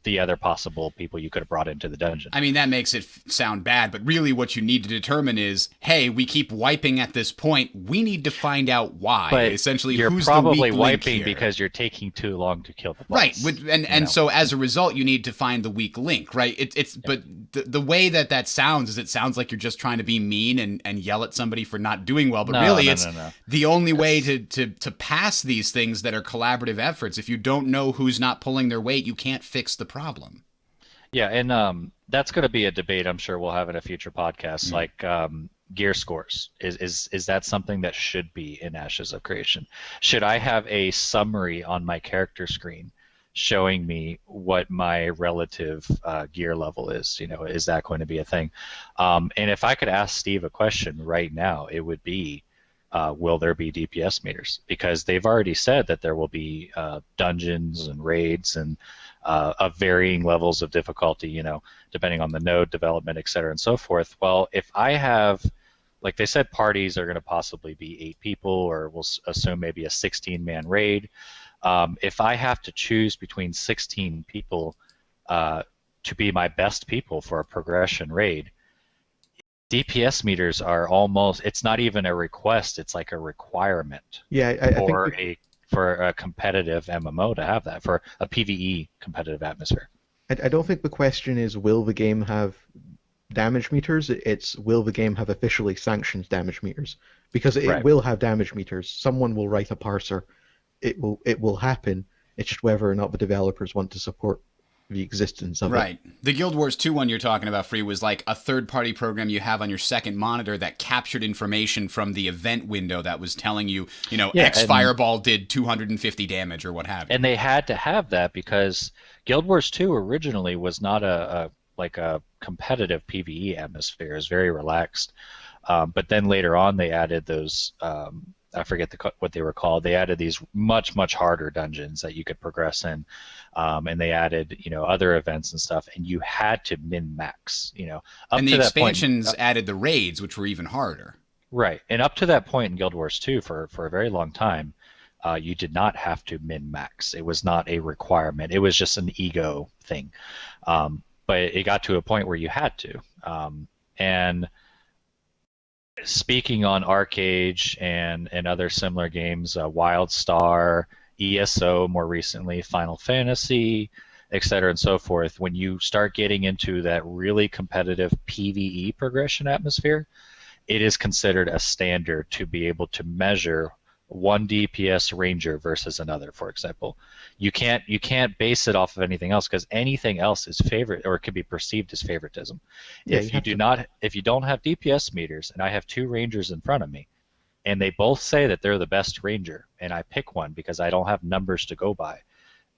the other possible people you could have brought into the dungeon. I mean, that makes it sound bad, but really what you need to determine is, hey, we keep wiping at this point. We need to find out why. But essentially, you're who's probably the weak link wiping here? because you're taking too long to kill the boss. Right, and so as a result, you need to find the weak link, right? But the way that sounds is, it sounds like you're just trying to be mean and yell at somebody for not doing well, but really it's the only way to pass these things that are collaborative efforts. If you don't know who's not pulling their weight, you can't fix the problem. Yeah, and that's going to be a debate I'm sure we'll have in a future podcast, like gear scores. Is that something that should be in Ashes of Creation? Should I have a summary on my character screen showing me what my relative gear level is? Is that going to be a thing? And if I could ask Steve a question right now, it would be, will there be DPS meters? Because they've already said that there will be dungeons and raids and of varying levels of difficulty, depending on the node development, et cetera, and so forth. Well, if I have, like they said, parties are going to possibly be 8 people, or we'll assume maybe a 16-man raid. If I have to choose between 16 people to be my best people for a progression raid, DPS meters are almost, it's not even a request, it's like a requirement. Yeah, I think for a competitive MMO to have that, for a PvE competitive atmosphere. I don't think the question is, will the game have damage meters? It's, will the game have officially sanctioned damage meters? Because it will have damage meters. Someone will write a parser. It will happen. It's just whether or not the developers want to support the existence of it. Right. The Guild Wars 2 one you're talking about, Free, was like a third-party program you have on your second monitor that captured information from the event window that was telling you, X Fireball did 250 damage or what have you. And they had to have that because Guild Wars 2 originally was not a competitive PvE atmosphere. It was very relaxed. But then later on they added those, I forget what they were called. They added these much, much harder dungeons that you could progress in. And they added, other events and stuff, and you had to min-max, up and to the that point, expansions added the raids, which were even harder. Right. And up to that point in Guild Wars 2, for a very long time, you did not have to min-max. It was not a requirement. It was just an ego thing. But it got to a point where you had to. And speaking on Arcade and other similar games, WildStar, ESO more recently, Final Fantasy, et cetera, and so forth, when you start getting into that really competitive PvE progression atmosphere, it is considered a standard to be able to measure one DPS ranger versus another, for example. You can't base it off of anything else, because anything else is favorite, or it could be perceived as favoritism. Yeah, if you don't have DPS meters, and I have 2 rangers in front of me, and they both say that they're the best ranger, and I pick one because I don't have numbers to go by,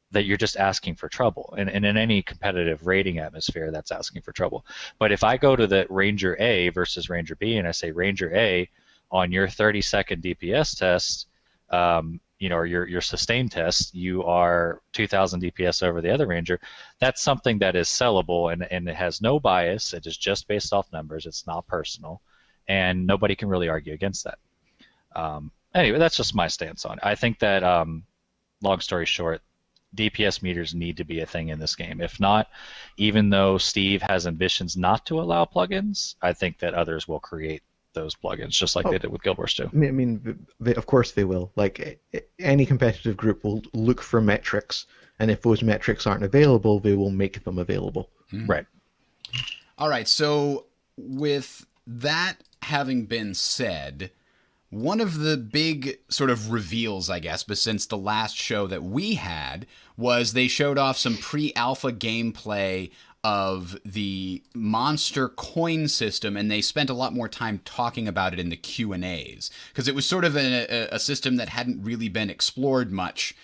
that you're just asking for trouble. And in any competitive rating atmosphere, that's asking for trouble. But if I go to the Ranger A versus Ranger B, and I say, Ranger A, on your 30-second DPS test, or your sustained test, you are 2,000 DPS over the other Ranger, that's something that is sellable, and it has no bias. It is just based off numbers. It's not personal, and nobody can really argue against that. Anyway, that's just my stance on it. I think that, long story short, DPS meters need to be a thing in this game. If not, even though Steve has ambitions not to allow plugins, I think that others will create those plugins, just like Oh, they did with Guild Wars 2. I mean, of course they will. Like any competitive group will look for metrics, and if those metrics aren't available, they will make them available. Right. All right. So with that having been said, one of the big sort of reveals, I guess, but since the last show that we had, was they showed off some pre-alpha gameplay of the monster coin system, and they spent a lot more time talking about it in the Q&As, because it was sort of a system that hadn't really been explored much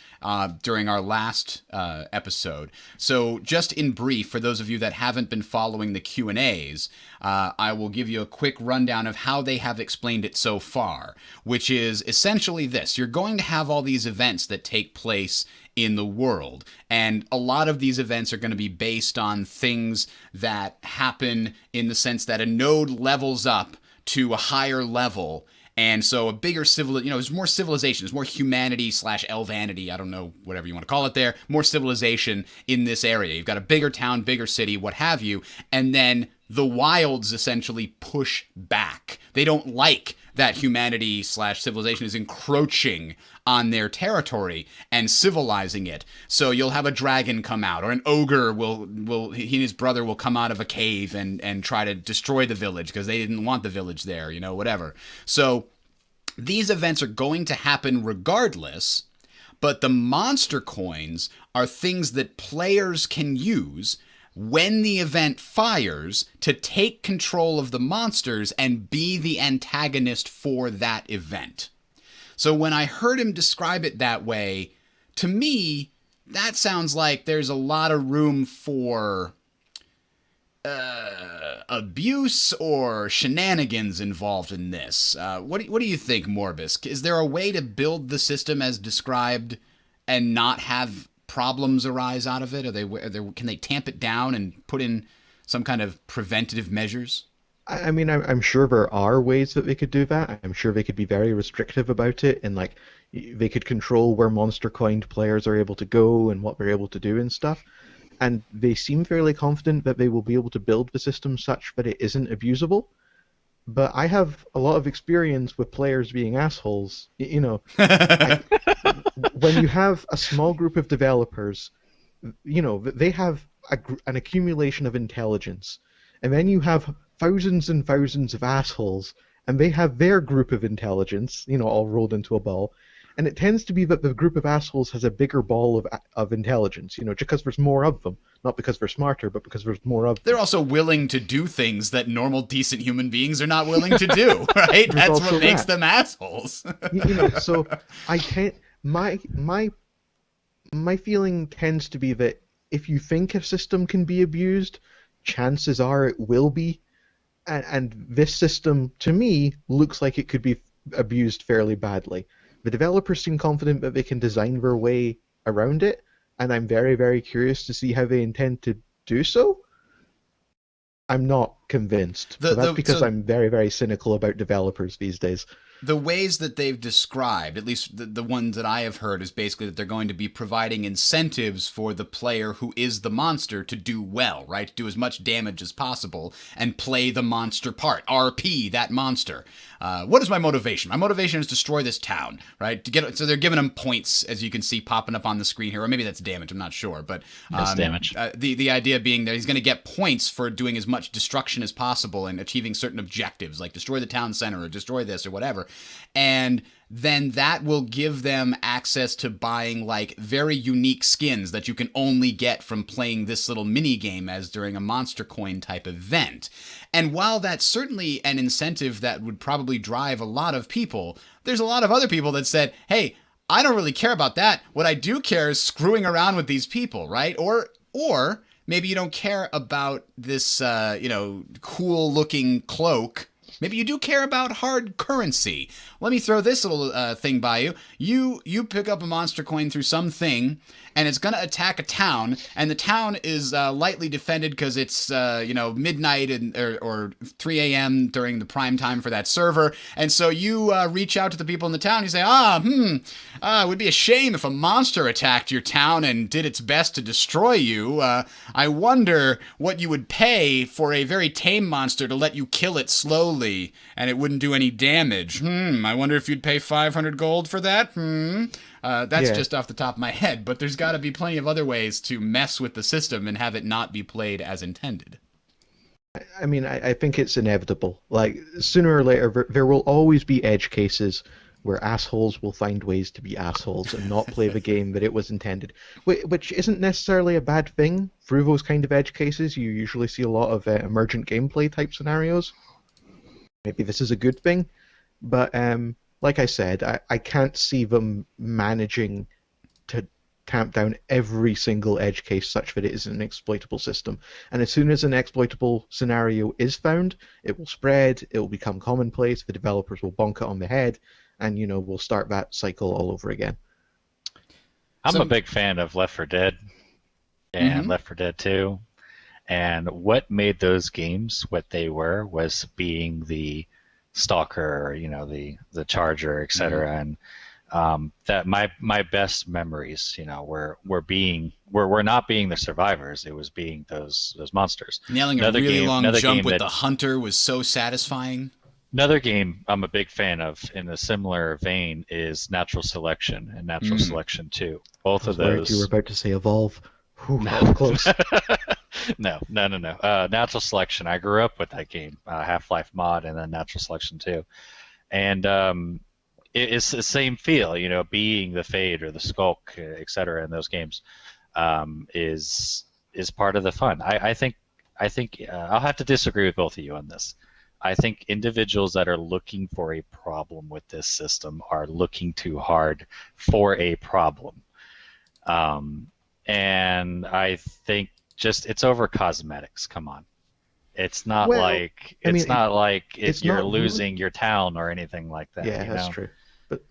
during our last episode. So just in brief, for those of you that haven't been following the Q&As, I will give you a quick rundown of how they have explained it so far, which is essentially this. You're going to have all these events that take place in the world, and a lot of these events are going to be based on things that happen in the sense that a node levels up to a higher level, and so a bigger there's more civilization, there's more humanity / elvanity, I don't know, whatever you want to call it there, more civilization in this area. You've got a bigger town, bigger city, what have you, and then the wilds essentially push back. They don't like that humanity / civilization is encroaching on their territory and civilizing it. So you'll have a dragon come out, or an ogre he and his brother will come out of a cave and try to destroy the village because they didn't want the village there, whatever. So these events are going to happen regardless, but the monster coins are things that players can use when the event fires to take control of the monsters and be the antagonist for that event. So when I heard him describe it that way, to me, that sounds like there's a lot of room for abuse or shenanigans involved in this. What do you think, Morbus? Is there a way to build the system as described and not have problems arise out of it? Can they tamp it down and put in some kind of preventative measures? I mean, I'm sure there are ways that they could do that. I'm sure they could be very restrictive about it, and like they could control where monster coined players are able to go and what they're able to do and stuff. And they seem fairly confident that they will be able to build the system such that it isn't abusable. But I have a lot of experience with players being assholes. When you have a small group of developers, they have an accumulation of intelligence, and then you have thousands and thousands of assholes, and they have their group of intelligence, all rolled into a ball, and it tends to be that the group of assholes has a bigger ball of intelligence, just because there's more of them, not because they're smarter, but because there's more of them. They're also willing to do things that normal, decent human beings are not willing to do, right? That's what makes them assholes. So I can't. My feeling tends to be that if you think a system can be abused, chances are it will be. And this system, to me, looks like it could be abused fairly badly. The developers seem confident that they can design their way around it, and I'm very, very curious to see how they intend to do so. I'm not convinced. That's because I'm very, very cynical about developers these days. The ways that they've described, at least the ones that I have heard, is basically that they're going to be providing incentives for the player who is the monster to do well, right? Do as much damage as possible and play the monster part. RP that monster. What is my motivation? My motivation is destroy this town, right? So they're giving him points, as you can see popping up on the screen here, or maybe that's damage. I'm not sure, but that's damage. The idea being that he's going to get points for doing as much destruction as possible and achieving certain objectives, like destroy the town center or destroy this or whatever. And then that will give them access to buying like very unique skins that you can only get from playing this little mini game as during a monster coin type event. And while that's certainly an incentive that would probably drive a lot of people, there's a lot of other people that said, hey, I don't really care about that. What I do care is screwing around with these people, right? Or maybe you don't care about this, cool looking cloak Maybe you do care about hard currency. Let me throw this little thing by you. You pick up a monster coin through something, and it's going to attack a town, and the town is lightly defended because it's midnight or 3 a.m. during the prime time for that server, and so you reach out to the people in the town. You say, it would be a shame if a monster attacked your town and did its best to destroy you. I wonder what you would pay for a very tame monster to let you kill it slowly, and it wouldn't do any damage. I wonder if you'd pay 500 gold for that. That's just off the top of my head, but there's got to be plenty of other ways to mess with the system and have it not be played as intended. I mean, I think it's inevitable. Like, sooner or later, there will always be edge cases where assholes will find ways to be assholes and not play the game that it was intended, which isn't necessarily a bad thing. Through those kind of edge cases, you usually see a lot of emergent gameplay type scenarios. Maybe this is a good thing, but like I said, I can't see them managing to tamp down every single edge case such that it is an exploitable system. And as soon as an exploitable scenario is found, it will spread, it will become commonplace, the developers will bonk it on the head, and we'll start that cycle all over again. I'm a big fan of Left 4 Dead and Left 4 Dead 2. And what made those games what they were was being the stalker, the charger, etc. And that my best memories, were not being the survivors. It was being those monsters. Nailing a really long jump with the hunter was so satisfying. Another game I'm a big fan of in a similar vein is Natural Selection and Natural Selection 2. Both of those. You were about to say Evolve. Whew, no. Close. No. Natural Selection. I grew up with that game, Half-Life mod, and then Natural Selection 2, and it's the same feel. Being the Fade or the Skulk, etc. in those games is part of the fun. I think I'll have to disagree with both of you on this. I think individuals that are looking for a problem with this system are looking too hard for a problem. And I think it's over cosmetics. Come on. It's not you're losing your town or anything like that. Yeah, that's true. But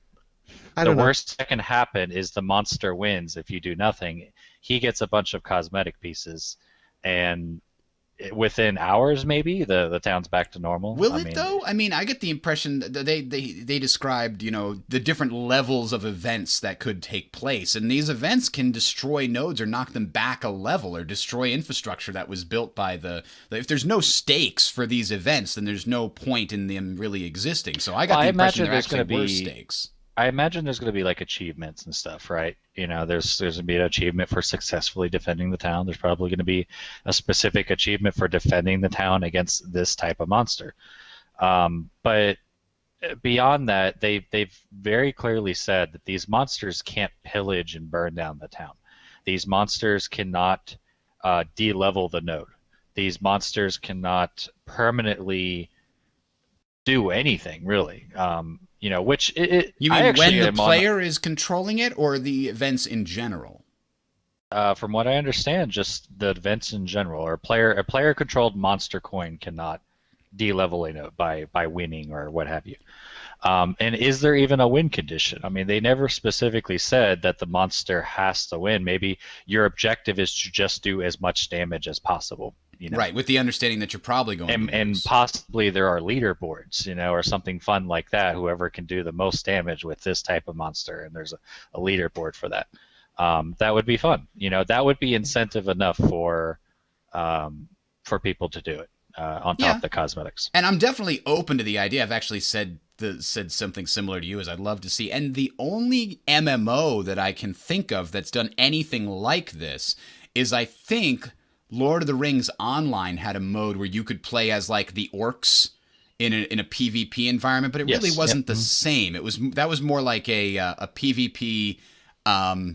the worst that can happen is the monster wins if you do nothing. He gets a bunch of cosmetic pieces, and within hours, maybe the town's back to normal. Will it though? I mean, I get the impression that they described, the different levels of events that could take place, and these events can destroy nodes or knock them back a level or destroy infrastructure that was built by if there's no stakes for these events, then there's no point in them really existing. So I got the impression there actually were stakes. I imagine there's going to be like achievements and stuff, right? There's going to be an achievement for successfully defending the town. There's probably going to be a specific achievement for defending the town against this type of monster. But beyond that, they've very clearly said that these monsters can't pillage and burn down the town. These monsters cannot de-level the node. These monsters cannot permanently do anything, really. Which you mean when the player is controlling it, or the events in general? From what I understand, just the events in general. Or a player-controlled monster coin cannot de-level a node by winning or what have you. And is there even a win condition? I mean, they never specifically said that the monster has to win. Maybe your objective is to just do as much damage as possible. Right, with the understanding that you're probably going to lose. And possibly there are leaderboards, or something fun like that. Whoever can do the most damage with this type of monster, and there's a leaderboard for that. That would be fun. That would be incentive enough for people to do it on top of the cosmetics. And I'm definitely open to the idea. I've actually said something similar to you, as I'd love to see. And the only MMO that I can think of that's done anything like this is, I think, Lord of the Rings Online had a mode where you could play as like the orcs in a PvP environment, but it really wasn't the same. That was more like a PvP. I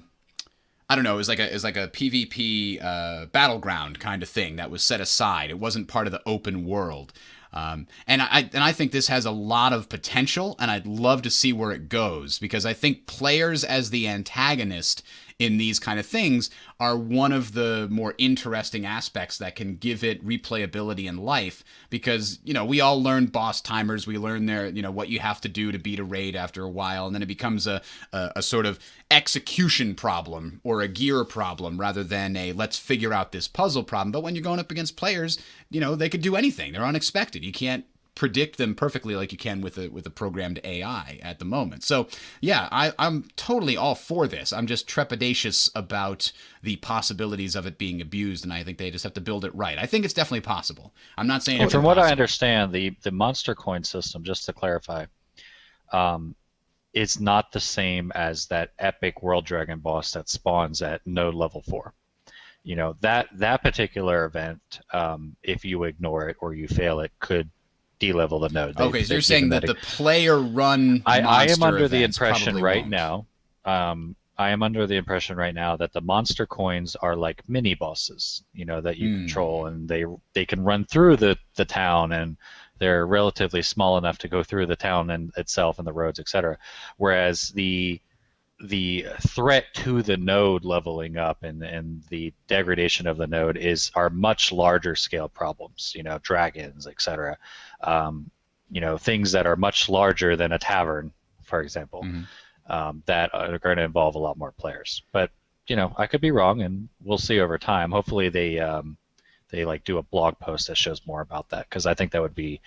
don't know. It was like a PvP battleground kind of thing that was set aside. It wasn't part of the open world. And I think this has a lot of potential, and I'd love to see where it goes, because I think players as the antagonist in these kind of things are one of the more interesting aspects that can give it replayability in life, because, you know, we all learn boss timers, we learn their, you know, what you have to do to beat a raid after a while, and then it becomes a sort of execution problem or a gear problem rather than a let's figure out this puzzle problem. But when you're going up against players, you know, they could do anything. They're unexpected. You can't predict them perfectly like you can with a programmed AI at the moment. So yeah, I'm totally all for this. I'm just trepidatious about the possibilities of it being abused, and I think they just have to build it right. I think it's definitely possible. I'm not saying it's from what I impossible. understand, the monster coin system, just to clarify, it's not the same as that epic World Dragon boss that spawns at node level 4. You know, that particular event, if you ignore it or you fail it, could de-level the node. Okay, so you're saying that the player-run I am monster under the events impression probably right won't. now. I am under the impression right now that the monster coins are like mini bosses, you know, that you control, and they can run through the town, and they're relatively small enough to go through the town and itself and the roads, etc. Whereas the threat to the node leveling up and the degradation of the node are much larger scale problems, you know, dragons, etc. You know, things that are much larger than a tavern, for example, that are going to involve a lot more players. But, you know, I could be wrong, and we'll see over time. Hopefully they like do a blog post that shows more about that, because I think that would be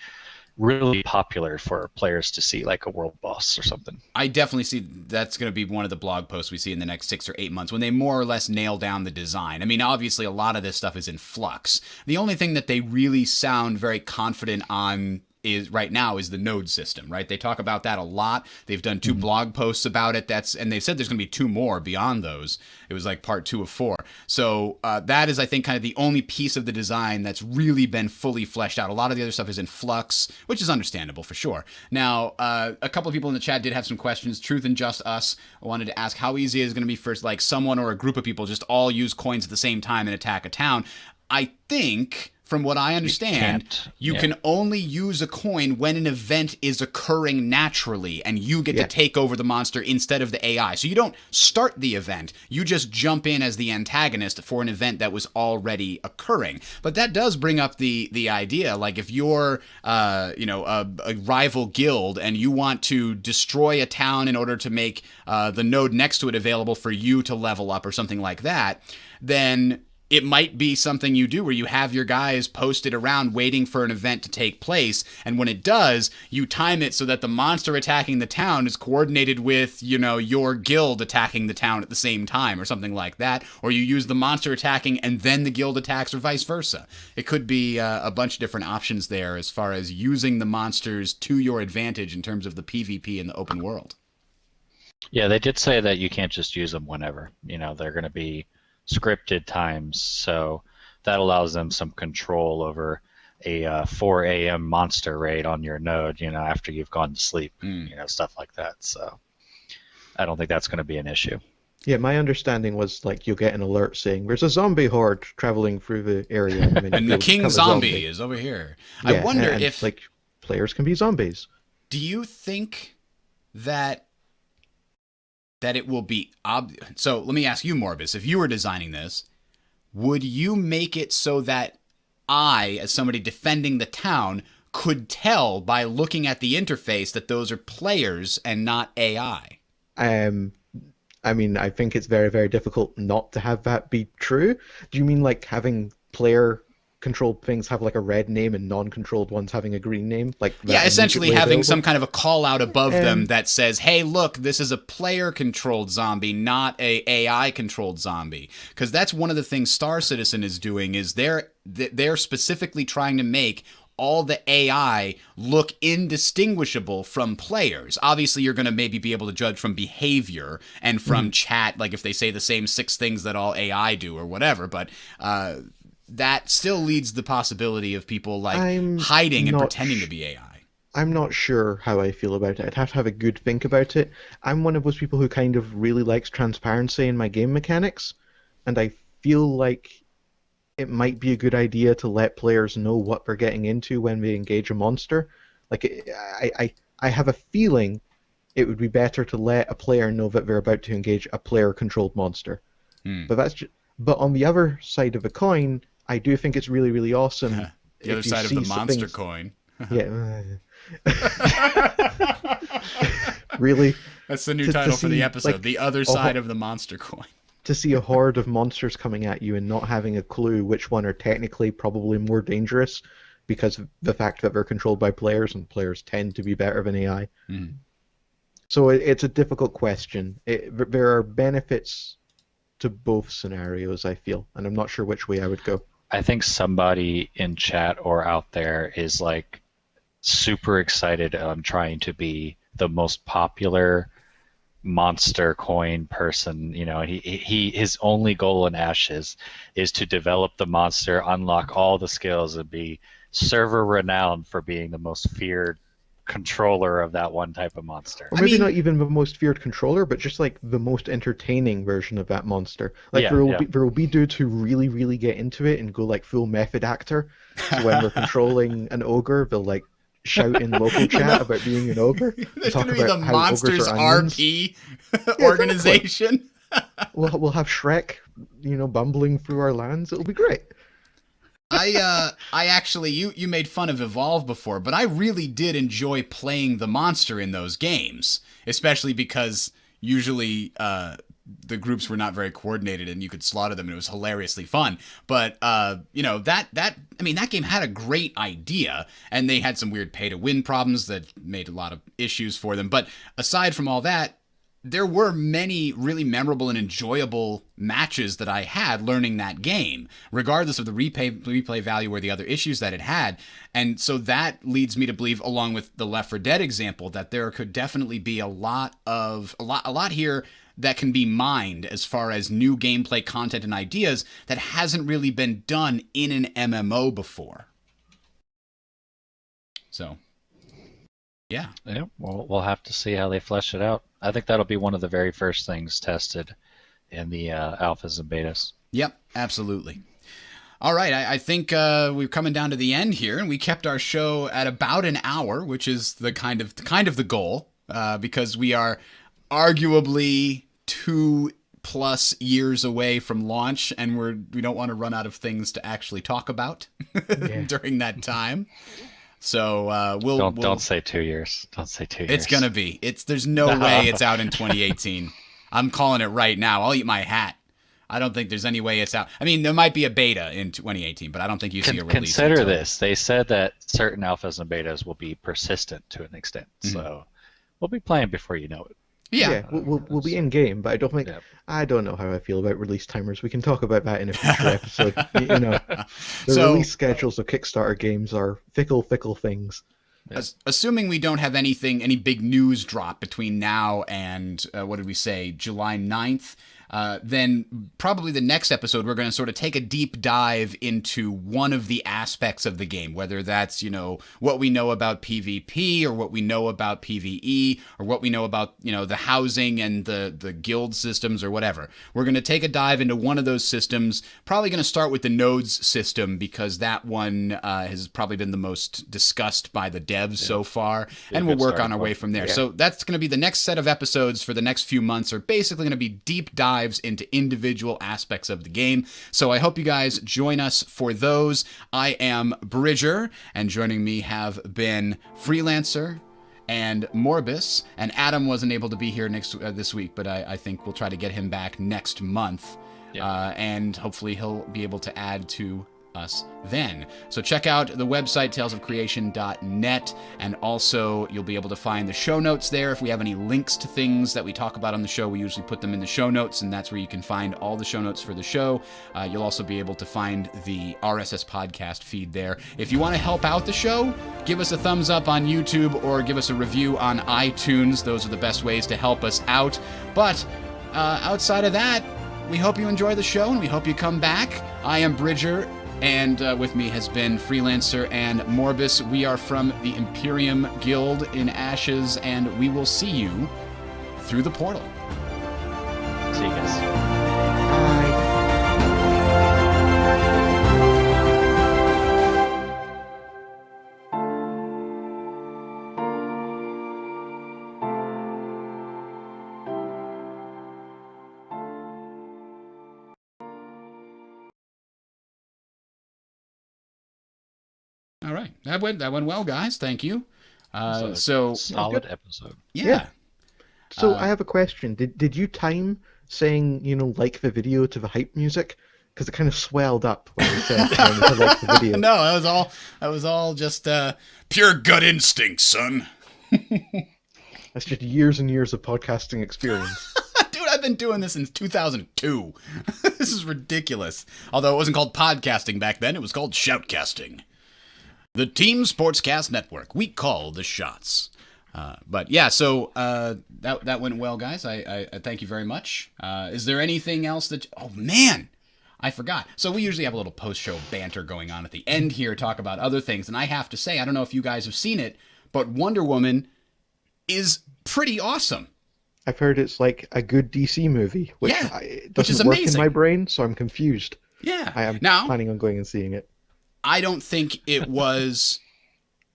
really popular for players to see, like a world boss or something. I definitely see that's going to be one of the blog posts we see in the next 6 or 8 months when they more or less nail down the design. I mean, obviously, a lot of this stuff is in flux. The only thing that they really sound very confident on is right now is the node system, right? They talk about that a lot. They've done 2 blog posts about it. And they said there's going to be 2 more beyond those. It was like part 2 of 4. So that is, I think, kind of the only piece of the design that's really been fully fleshed out. A lot of the other stuff is in flux, which is understandable for sure. Now, a couple of people in the chat did have some questions. Truth and Just Us wanted to ask how easy is it going to be for like someone or a group of people just all use coins at the same time and attack a town. I think, from what I understand, you can only use a coin when an event is occurring naturally, and you get to take over the monster instead of the AI. So you don't start the event, you just jump in as the antagonist for an event that was already occurring. But that does bring up the idea, like if you're a rival guild and you want to destroy a town in order to make the node next to it available for you to level up or something like that, then it might be something you do where you have your guys posted around waiting for an event to take place, and when it does, you time it so that the monster attacking the town is coordinated with, you know, your guild attacking the town at the same time or something like that, or you use the monster attacking and then the guild attacks, or vice versa. It could be a bunch of different options there as far as using the monsters to your advantage in terms of the PvP in the open world. Yeah, they did say that you can't just use them whenever. You know, they're going to be scripted times, so that allows them some control over a 4 a.m. monster raid on your node, you know, after you've gone to sleep, you know, stuff like that. So I don't think that's going to be an issue. Yeah, my understanding was like you'll get an alert saying there's a zombie horde traveling through the area, and the king zombie is over here. Yeah, I wonder and, if like players can be zombies. Do you think that it will be so let me ask you, Morbus, if you were designing this, would you make it so that I, as somebody defending the town, could tell by looking at the interface that those are players and not AI? I mean, I think it's very, very difficult not to have that be true. Do you mean like having player-controlled things have like a red name and non-controlled ones having a green name? Like that, yeah, essentially having available? some kind of a call out above them that says, hey, look, this is a player-controlled zombie, not a AI-controlled zombie. Because that's one of the things Star Citizen is doing, is they're specifically trying to make all the AI look indistinguishable from players. Obviously, you're going to maybe be able to judge from behavior and from chat, like if they say the same 6 things that all AI do or whatever, but that still leads the possibility of people like hiding and pretending to be AI. I'm not sure how I feel about it. I'd have to have a good think about it. I'm one of those people who kind of really likes transparency in my game mechanics, and I feel like it might be a good idea to let players know what they're getting into when they engage a monster. Like, I have a feeling it would be better to let a player know that they're about to engage a player-controlled monster. But but on the other side of the coin, I do think it's really, really awesome. The other side of the monster coin. Yeah. Really? That's the new title for the episode. Like, the other side of the monster coin. To see a horde of monsters coming at you and not having a clue which one are technically probably more dangerous because of the fact that they're controlled by players, and players tend to be better than AI. So it's a difficult question. There are benefits to both scenarios, I feel, and I'm not sure which way I would go. I think somebody in chat or out there is like super excited on trying to be the most popular monster coin person. You know, his only goal in Ashes is to develop the monster, unlock all the skills, and be server renowned for being the most feared controller of that one type of monster. Or maybe not even the most feared controller, but just like the most entertaining version of that monster. Like there will be dudes who really, really get into it and go like full method actor. So when they're controlling an ogre, they'll like shout in local chat about being an ogre. There's going to be the Monsters RP organization. We'll have Shrek, bumbling through our lands. It'll be great. I actually, you made fun of Evolve before, but I really did enjoy playing the monster in those games, especially because usually the groups were not very coordinated and you could slaughter them and it was hilariously fun. But that game had a great idea, and they had some weird pay to win problems that made a lot of issues for them. But aside from all that, there were many really memorable and enjoyable matches that I had learning that game, regardless of the replay value or the other issues that it had. And so that leads me to believe, along with the Left 4 Dead example, that there could definitely be a lot here that can be mined as far as new gameplay content and ideas that hasn't really been done in an MMO before. So, yeah. Yeah, we'll have to see how they flesh it out. I think that'll be one of the very first things tested in the alphas and betas. Yep, absolutely. All right, I think we're coming down to the end here, and we kept our show at about an hour, which is the kind of the goal, because we are arguably 2+ years away from launch, and we don't want to run out of things to actually talk about during that time. So we'll don't say 2 years. Don't say 2 years. It's gonna be. There's no way it's out in 2018. I'm calling it right now. I'll eat my hat. I don't think there's any way it's out. I mean, there might be a beta in 2018, but I don't think you see a release. Consider this. They said that certain alphas and betas will be persistent to an extent. So we'll be playing before you know it. Yeah, we'll be in game, but I don't think I don't know how I feel about release timers. We can talk about that in a future episode. The release schedules of Kickstarter games are fickle things. Assuming we don't have any big news drop between now and what did we say, July 9th, then probably the next episode we're going to sort of take a deep dive into one of the aspects of the game, whether that's, what we know about PvP or what we know about PvE or what we know about, the housing and the guild systems or whatever. We're going to take a dive into one of those systems, probably going to start with the nodes system because that one has probably been the most discussed by the devs so far, and we'll work on our way from there. Yeah. So that's going to be the next set of episodes for the next few months are basically going to be deep dives into individual aspects of the game. So I hope you guys join us for those. I am Bridger, and joining me have been Freelancer and Morbus, and Adam wasn't able to be here this week, but I think we'll try to get him back next month, and hopefully he'll be able to add to us then. So check out the website talesofcreation.net, and also you'll be able to find the show notes there. If we have any links to things that we talk about on the show, we usually put them in the show notes, and that's where you can find all the show notes for the show. You'll also be able to find the RSS podcast feed there. If you want to help out the show, give us a thumbs up on YouTube or give us a review on iTunes. Those are the best ways to help us out. But outside of that, we hope you enjoy the show and we hope you come back. I am Bridger, and with me has been Freelancer and Morbus. We are from the Imperium Guild in Ashes, and we will see you through the portal. See you guys. Bye. All right. That went well, guys. Thank you. So So solid episode. yeah. So I have a question. Did you time saying, like the video to the hype music? Because it kind of swelled up when you said to like the video. No, that was all just pure gut instinct, son. That's just years and years of podcasting experience. Dude, I've been doing this since 2002. This is ridiculous. Although it wasn't called podcasting back then, it was called shoutcasting. The Team Sportscast Network. We call the shots. But yeah, so that went well, guys. I thank you very much. Is there anything else that... Oh, man! I forgot. So we usually have a little post-show banter going on at the end here, talk about other things. And I have to say, I don't know if you guys have seen it, but Wonder Woman is pretty awesome. I've heard it's like a good DC movie, which doesn't work in my brain, so I'm confused. Yeah. I am planning on going and seeing it. I don't think it was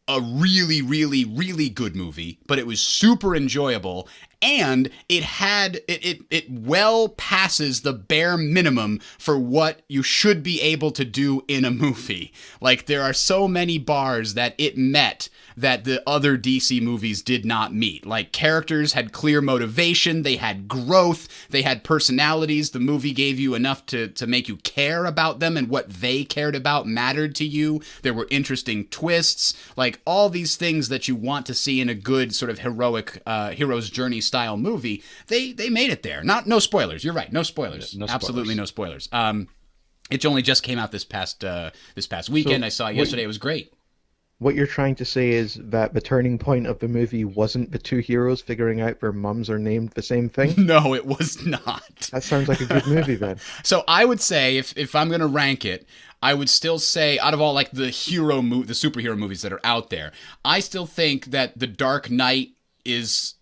a really, really, really good movie, but it was super enjoyable, and it well passes the bare minimum for what you should be able to do in a movie. Like, there are so many bars that it met that the other DC movies did not meet. Like, characters had clear motivation, they had growth, they had personalities. The movie gave you enough to make you care about them, and what they cared about mattered to you. There were interesting twists, like all these things that you want to see in a good sort of heroic hero's journey style movie. They made it there. No spoilers. You're right. No spoilers. No spoilers. Absolutely no spoilers. It only just came out this past weekend. I saw it yesterday. It was great. What you're trying to say is that the turning point of the movie wasn't the two heroes figuring out their mums are named the same thing? No, it was not. That sounds like a good movie then. So I would say, if I'm going to rank it, I would still say, out of all like the superhero movies that are out there, I still think that The Dark Knight is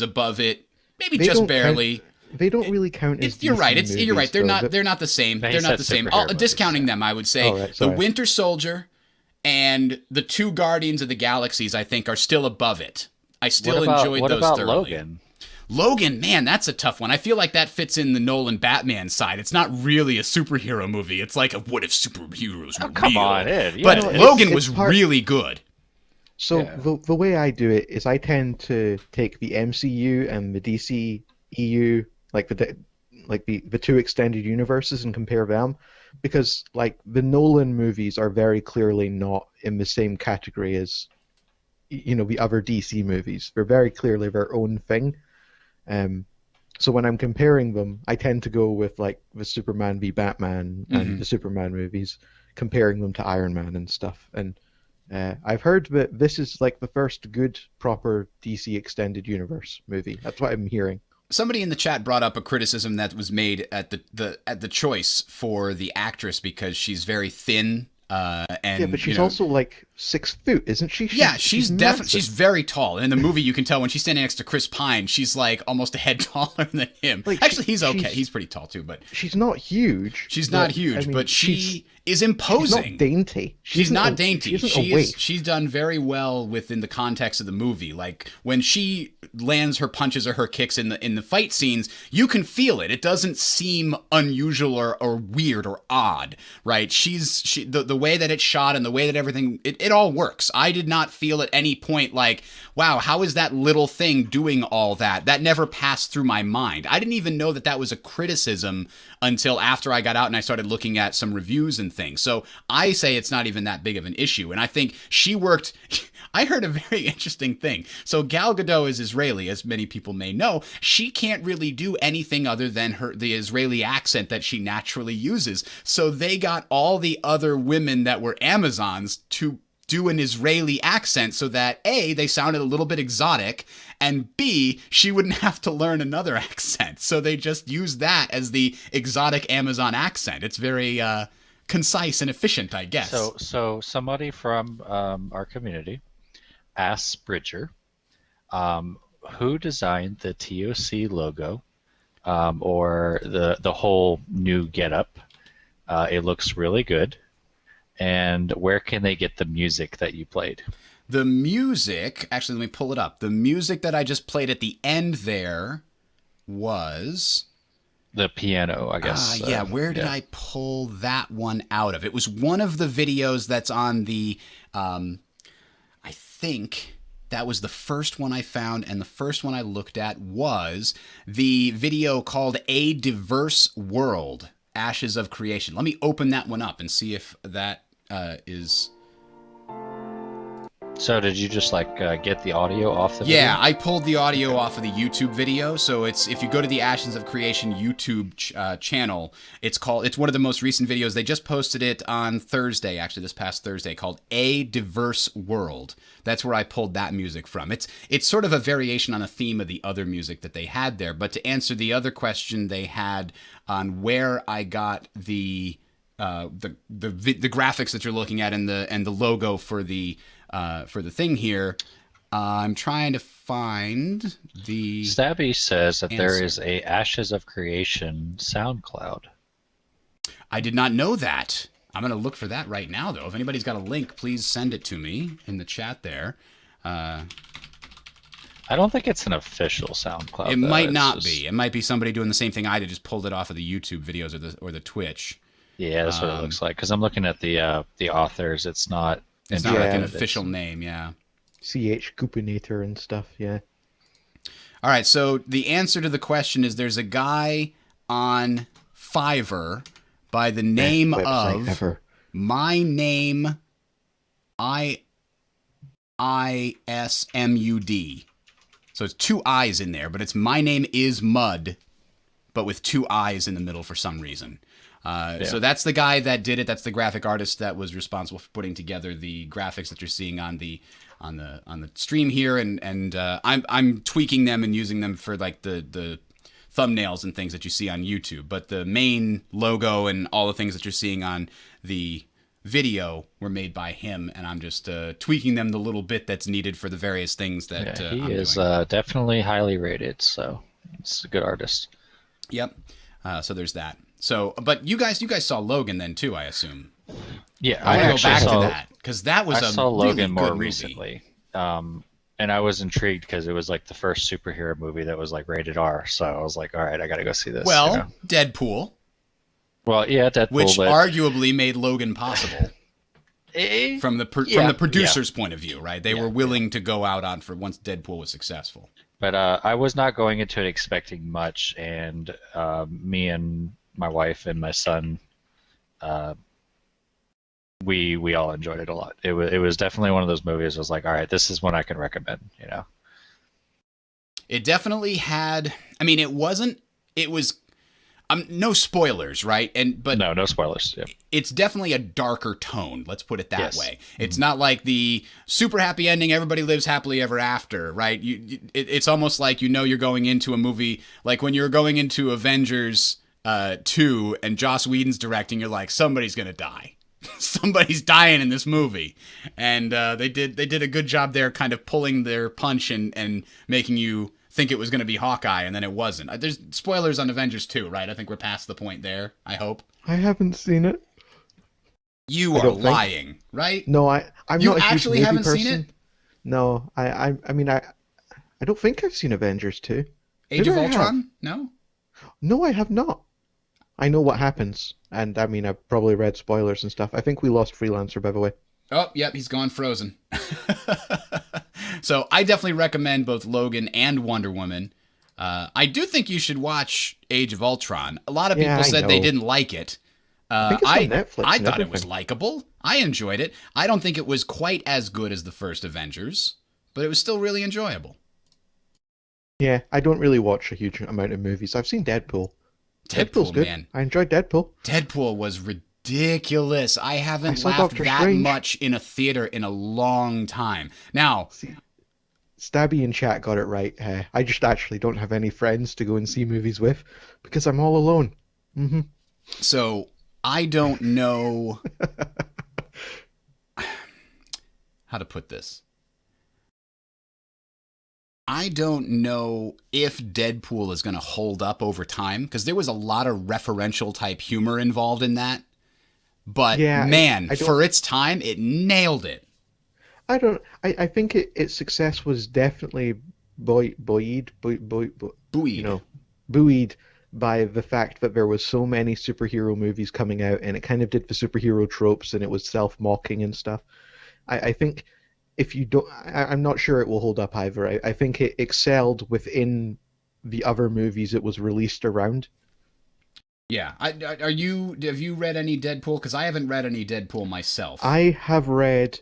above it, maybe just barely. They don't really count as You're DC right. movies, You're right. They're though. not the same. But he They're not said the same. superhero movies, Discounting them, I would say right, The sorry. Winter Soldier and the two Guardians of the Galaxies, I think, are still above it. I still enjoyed what those about thoroughly. Logan, man, that's a tough one. I feel like that fits in the Nolan Batman side. It's not really a superhero movie. It's like a what if superheroes were Come real. on, Ed. But Yeah, Logan was really good. So Yeah. the way I do it is I tend to take the MCU and the DC EU, like the two extended universes, and compare them, because like the Nolan movies are very clearly not in the same category as the other DC movies. They're very clearly their own thing. So when I'm comparing them, I tend to go with like the Superman v Batman and the Superman movies, comparing them to Iron Man and stuff. And I've heard that this is like the first good, proper DC extended universe movie. That's what I'm hearing. Somebody in the chat brought up a criticism that was made at the choice for the actress because she's very thin. And Yeah, but she's also like 6 foot, isn't she? She's definitely, she's very tall. And in the movie, you can tell when she's standing next to Chris Pine, she's like almost a head taller than him. Like, actually, he's okay. He's pretty tall too, but she's not huge. she's not huge. I mean, but she is she's imposing. not dainty. She's not dainty. She isn't She's done very well within the context of the movie. Like when she lands her punches or her kicks in the fight scenes, you can feel it. It doesn't seem unusual or weird or odd, right? The way that it's shot and the way that everything it all works. I did not feel at any point like, wow, how is that little thing doing all that? That never passed through my mind. I didn't even know that was a criticism until after I got out and I started looking at some reviews and things. So I say it's not even that big of an issue. And I think she worked. I heard a very interesting thing. So Gal Gadot is Israeli, as many people may know. She can't really do anything other than the Israeli accent that she naturally uses. So they got all the other women that were Amazons to do an Israeli accent so that A, they sounded a little bit exotic, and B, she wouldn't have to learn another accent. So they just used that as the exotic Amazon accent. It's very concise and efficient, I guess. So somebody from our community asked Bridger, who designed the TOC logo or the whole new getup? It looks really good. And where can they get the music that you played? The music, actually, let me pull it up. The music that I just played at the end there was The piano, I guess. Yeah, where did I pull that one out of? It was one of the videos that's on the, I think that was the first one I found, and the first one I looked at was the video called A Diverse World, Ashes of Creation. Let me open that one up and see if that is... So did you just like get the audio off the video? Yeah, I pulled the audio off of the YouTube video. So it's, if you go to the Ashes of Creation YouTube channel, it's one of the most recent videos. They just posted it on Thursday, actually this past Thursday, called A Diverse World. That's where I pulled that music from. It's sort of a variation on a theme of the other music that they had there. But to answer the other question they had on where I got the graphics that you're looking at and the logo for the thing here, I'm trying to find the... Stabby says that answer. there is a Ashes of Creation SoundCloud. I did not know that. I'm going to look for that right now, though. If anybody's got a link, please send it to me in the chat there. I don't think it's an official SoundCloud. It might not be. It might be somebody doing the same thing I did, just pulled it off of the YouTube videos or the Twitch. Yeah, that's what it looks like. Because I'm looking at the authors. It's not... It's not like an official name, yeah. CH Coupinator and stuff, yeah. All right, so the answer to the question is there's a guy on Fiverr by the name of ever. My Name ISMUD. So it's two I's in there, but it's My Name Is Mud, but with two I's in the middle for some reason. So that's the guy that did it. That's the graphic artist that was responsible for putting together the graphics that you're seeing on the stream here, and I'm tweaking them and using them for like the thumbnails and things that you see on YouTube. But the main logo and all the things that you're seeing on the video were made by him, and I'm just tweaking them the little bit that's needed for the various things that he I'm is doing. Definitely highly rated. So it's a good artist. Yep. So there's that. So, but you guys saw Logan then too, I assume. Yeah, I want to go back saw, to that because that was I a saw really Logan more good recently, and I was intrigued because it was like the first superhero movie that was like rated R. So I was like, all right, I got to go see this. Well, you know? Deadpool. Well, yeah, Deadpool, which but... arguably made Logan possible from the producer's point of view, right? They were willing to go out on for once Deadpool was successful. But I was not going into it expecting much, and me and my wife and my son, we all enjoyed it a lot. It was definitely one of those movies. I was like, all right, this is one I can recommend. You know, it definitely had. I mean, it was no spoilers, right? But no spoilers. Yeah. It's definitely a darker tone. Let's put it that way. Mm-hmm. It's not like the super happy ending, everybody lives happily ever after, right? It's almost like you're going into a movie like when you're going into Avengers 2 and Joss Whedon's directing. You're like, somebody's gonna die. Somebody's dying in this movie, and they did a good job there, kind of pulling their punch and making you think it was going to be Hawkeye, and then it wasn't. There's spoilers on Avengers 2, right? I think we're past the point there, I hope. I haven't seen it. You are lying, right? No, I'm you not a actually huge movie haven't person. seen it? No, I mean, I don't think I've seen Avengers 2. Age of Ultron? No? No, I have not. I know what happens, and I mean, I've probably read spoilers and stuff. I think we lost Freelancer, by the way. Oh, yep, he's gone frozen. So I definitely recommend both Logan and Wonder Woman. I do think you should watch Age of Ultron. A lot of people said they didn't like it. I think it's on Netflix. I thought it was likable. I enjoyed it. I don't think it was quite as good as the first Avengers, but it was still really enjoyable. Yeah, I don't really watch a huge amount of movies. I've seen Deadpool. Deadpool's good. Man. I enjoyed Deadpool. Deadpool was ridiculous. I haven't laughed that much in a theater in a long time. Now, Stabby in chat got it right. I just actually don't have any friends to go and see movies with because I'm all alone. Mm-hmm. So I don't know how to put this. I don't know if Deadpool is going to hold up over time because there was a lot of referential type humor involved in that. But man, for its time, it nailed it. I think its success was definitely buoyed. You know, buoyed by the fact that there was so many superhero movies coming out, and it kind of did the superhero tropes, and it was self-mocking and stuff. I think if you don't, I'm not sure it will hold up either. I think it excelled within the other movies it was released around. Yeah. Have you read any Deadpool? Because I haven't read any Deadpool myself. I have read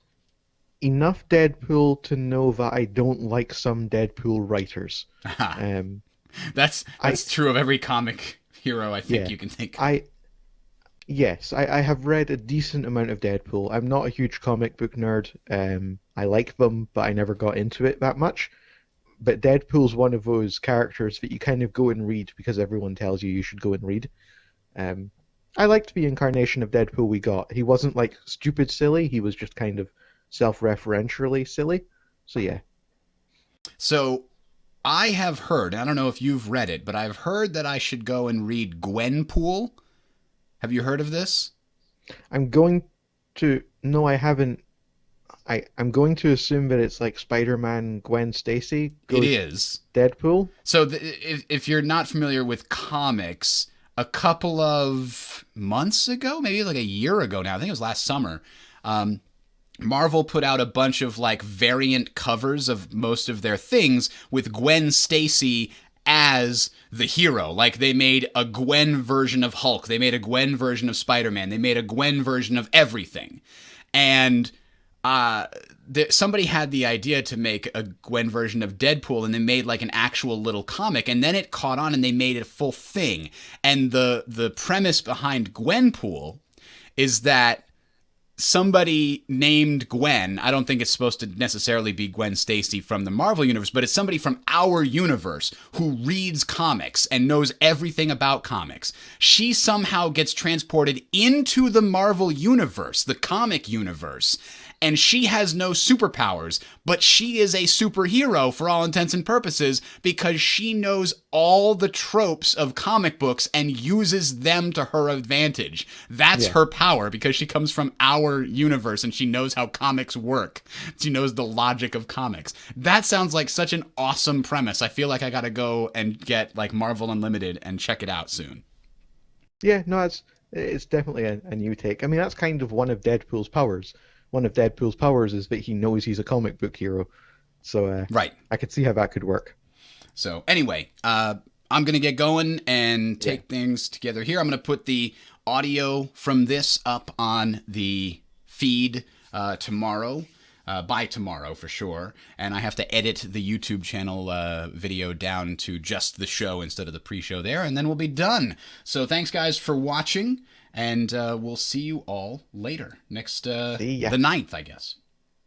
enough Deadpool to know that I don't like some Deadpool writers. Um, I That's true of every comic hero I think yeah, you can think of. I yes, I have read a decent amount of Deadpool. I'm not a huge comic book nerd. I like them, but I never got into it that much. But Deadpool's one of those characters that you kind of go and read because everyone tells you should go and read. Um, I liked the incarnation of Deadpool we got. He wasn't like stupid silly. He was just kind of self-referentially silly. So yeah, So I have heard, I don't know if you've read it, but I've heard that I should go and read Gwenpool. Have you heard of this? I'm going to. No, I haven't. I'm going to assume that it's like Spider-Man Gwen Stacy It goes is. Deadpool. So if you're not familiar with comics, a couple of months ago, maybe like a year ago now, I think it was last summer, um, Marvel put out a bunch of like variant covers of most of their things with Gwen Stacy as the hero. Like they made a Gwen version of Hulk, they made a Gwen version of Spider-Man, they made a Gwen version of everything. And uh, somebody had the idea to make a Gwen version of Deadpool, and they made like an actual little comic, and then it caught on, and they made it a full thing. And the premise behind Gwenpool is that somebody named Gwen, I don't think it's supposed to necessarily be Gwen Stacy from the Marvel universe, but it's somebody from our universe who reads comics and knows everything about comics. She somehow gets transported into the Marvel universe, the comic universe, and she has no superpowers, but she is a superhero for all intents and purposes because she knows all the tropes of comic books and uses them to her advantage. That's Yeah. her power because she comes from our universe and she knows how comics work. She knows the logic of comics. That sounds like such an awesome premise. I feel like I gotta go and get like Marvel Unlimited and check it out soon. Yeah, no, it's definitely a new take. I mean, that's kind of one of Deadpool's powers. One of Deadpool's powers is that he knows he's a comic book hero. So Right. I could see how that could work. So anyway, I'm gonna get going and Yeah. take things together here. I'm gonna put the audio from this up on the feed tomorrow. By tomorrow for sure, and I have to edit the YouTube channel video down to just the show instead of the pre-show there, and then we'll be done. So thanks guys for watching, and we'll see you all later next See ya. the 9th, I guess.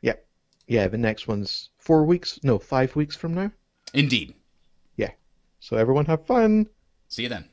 Yep. Yeah, the next one's 4 weeks, no, 5 weeks from now. Indeed. Yeah. So everyone have fun. See you then.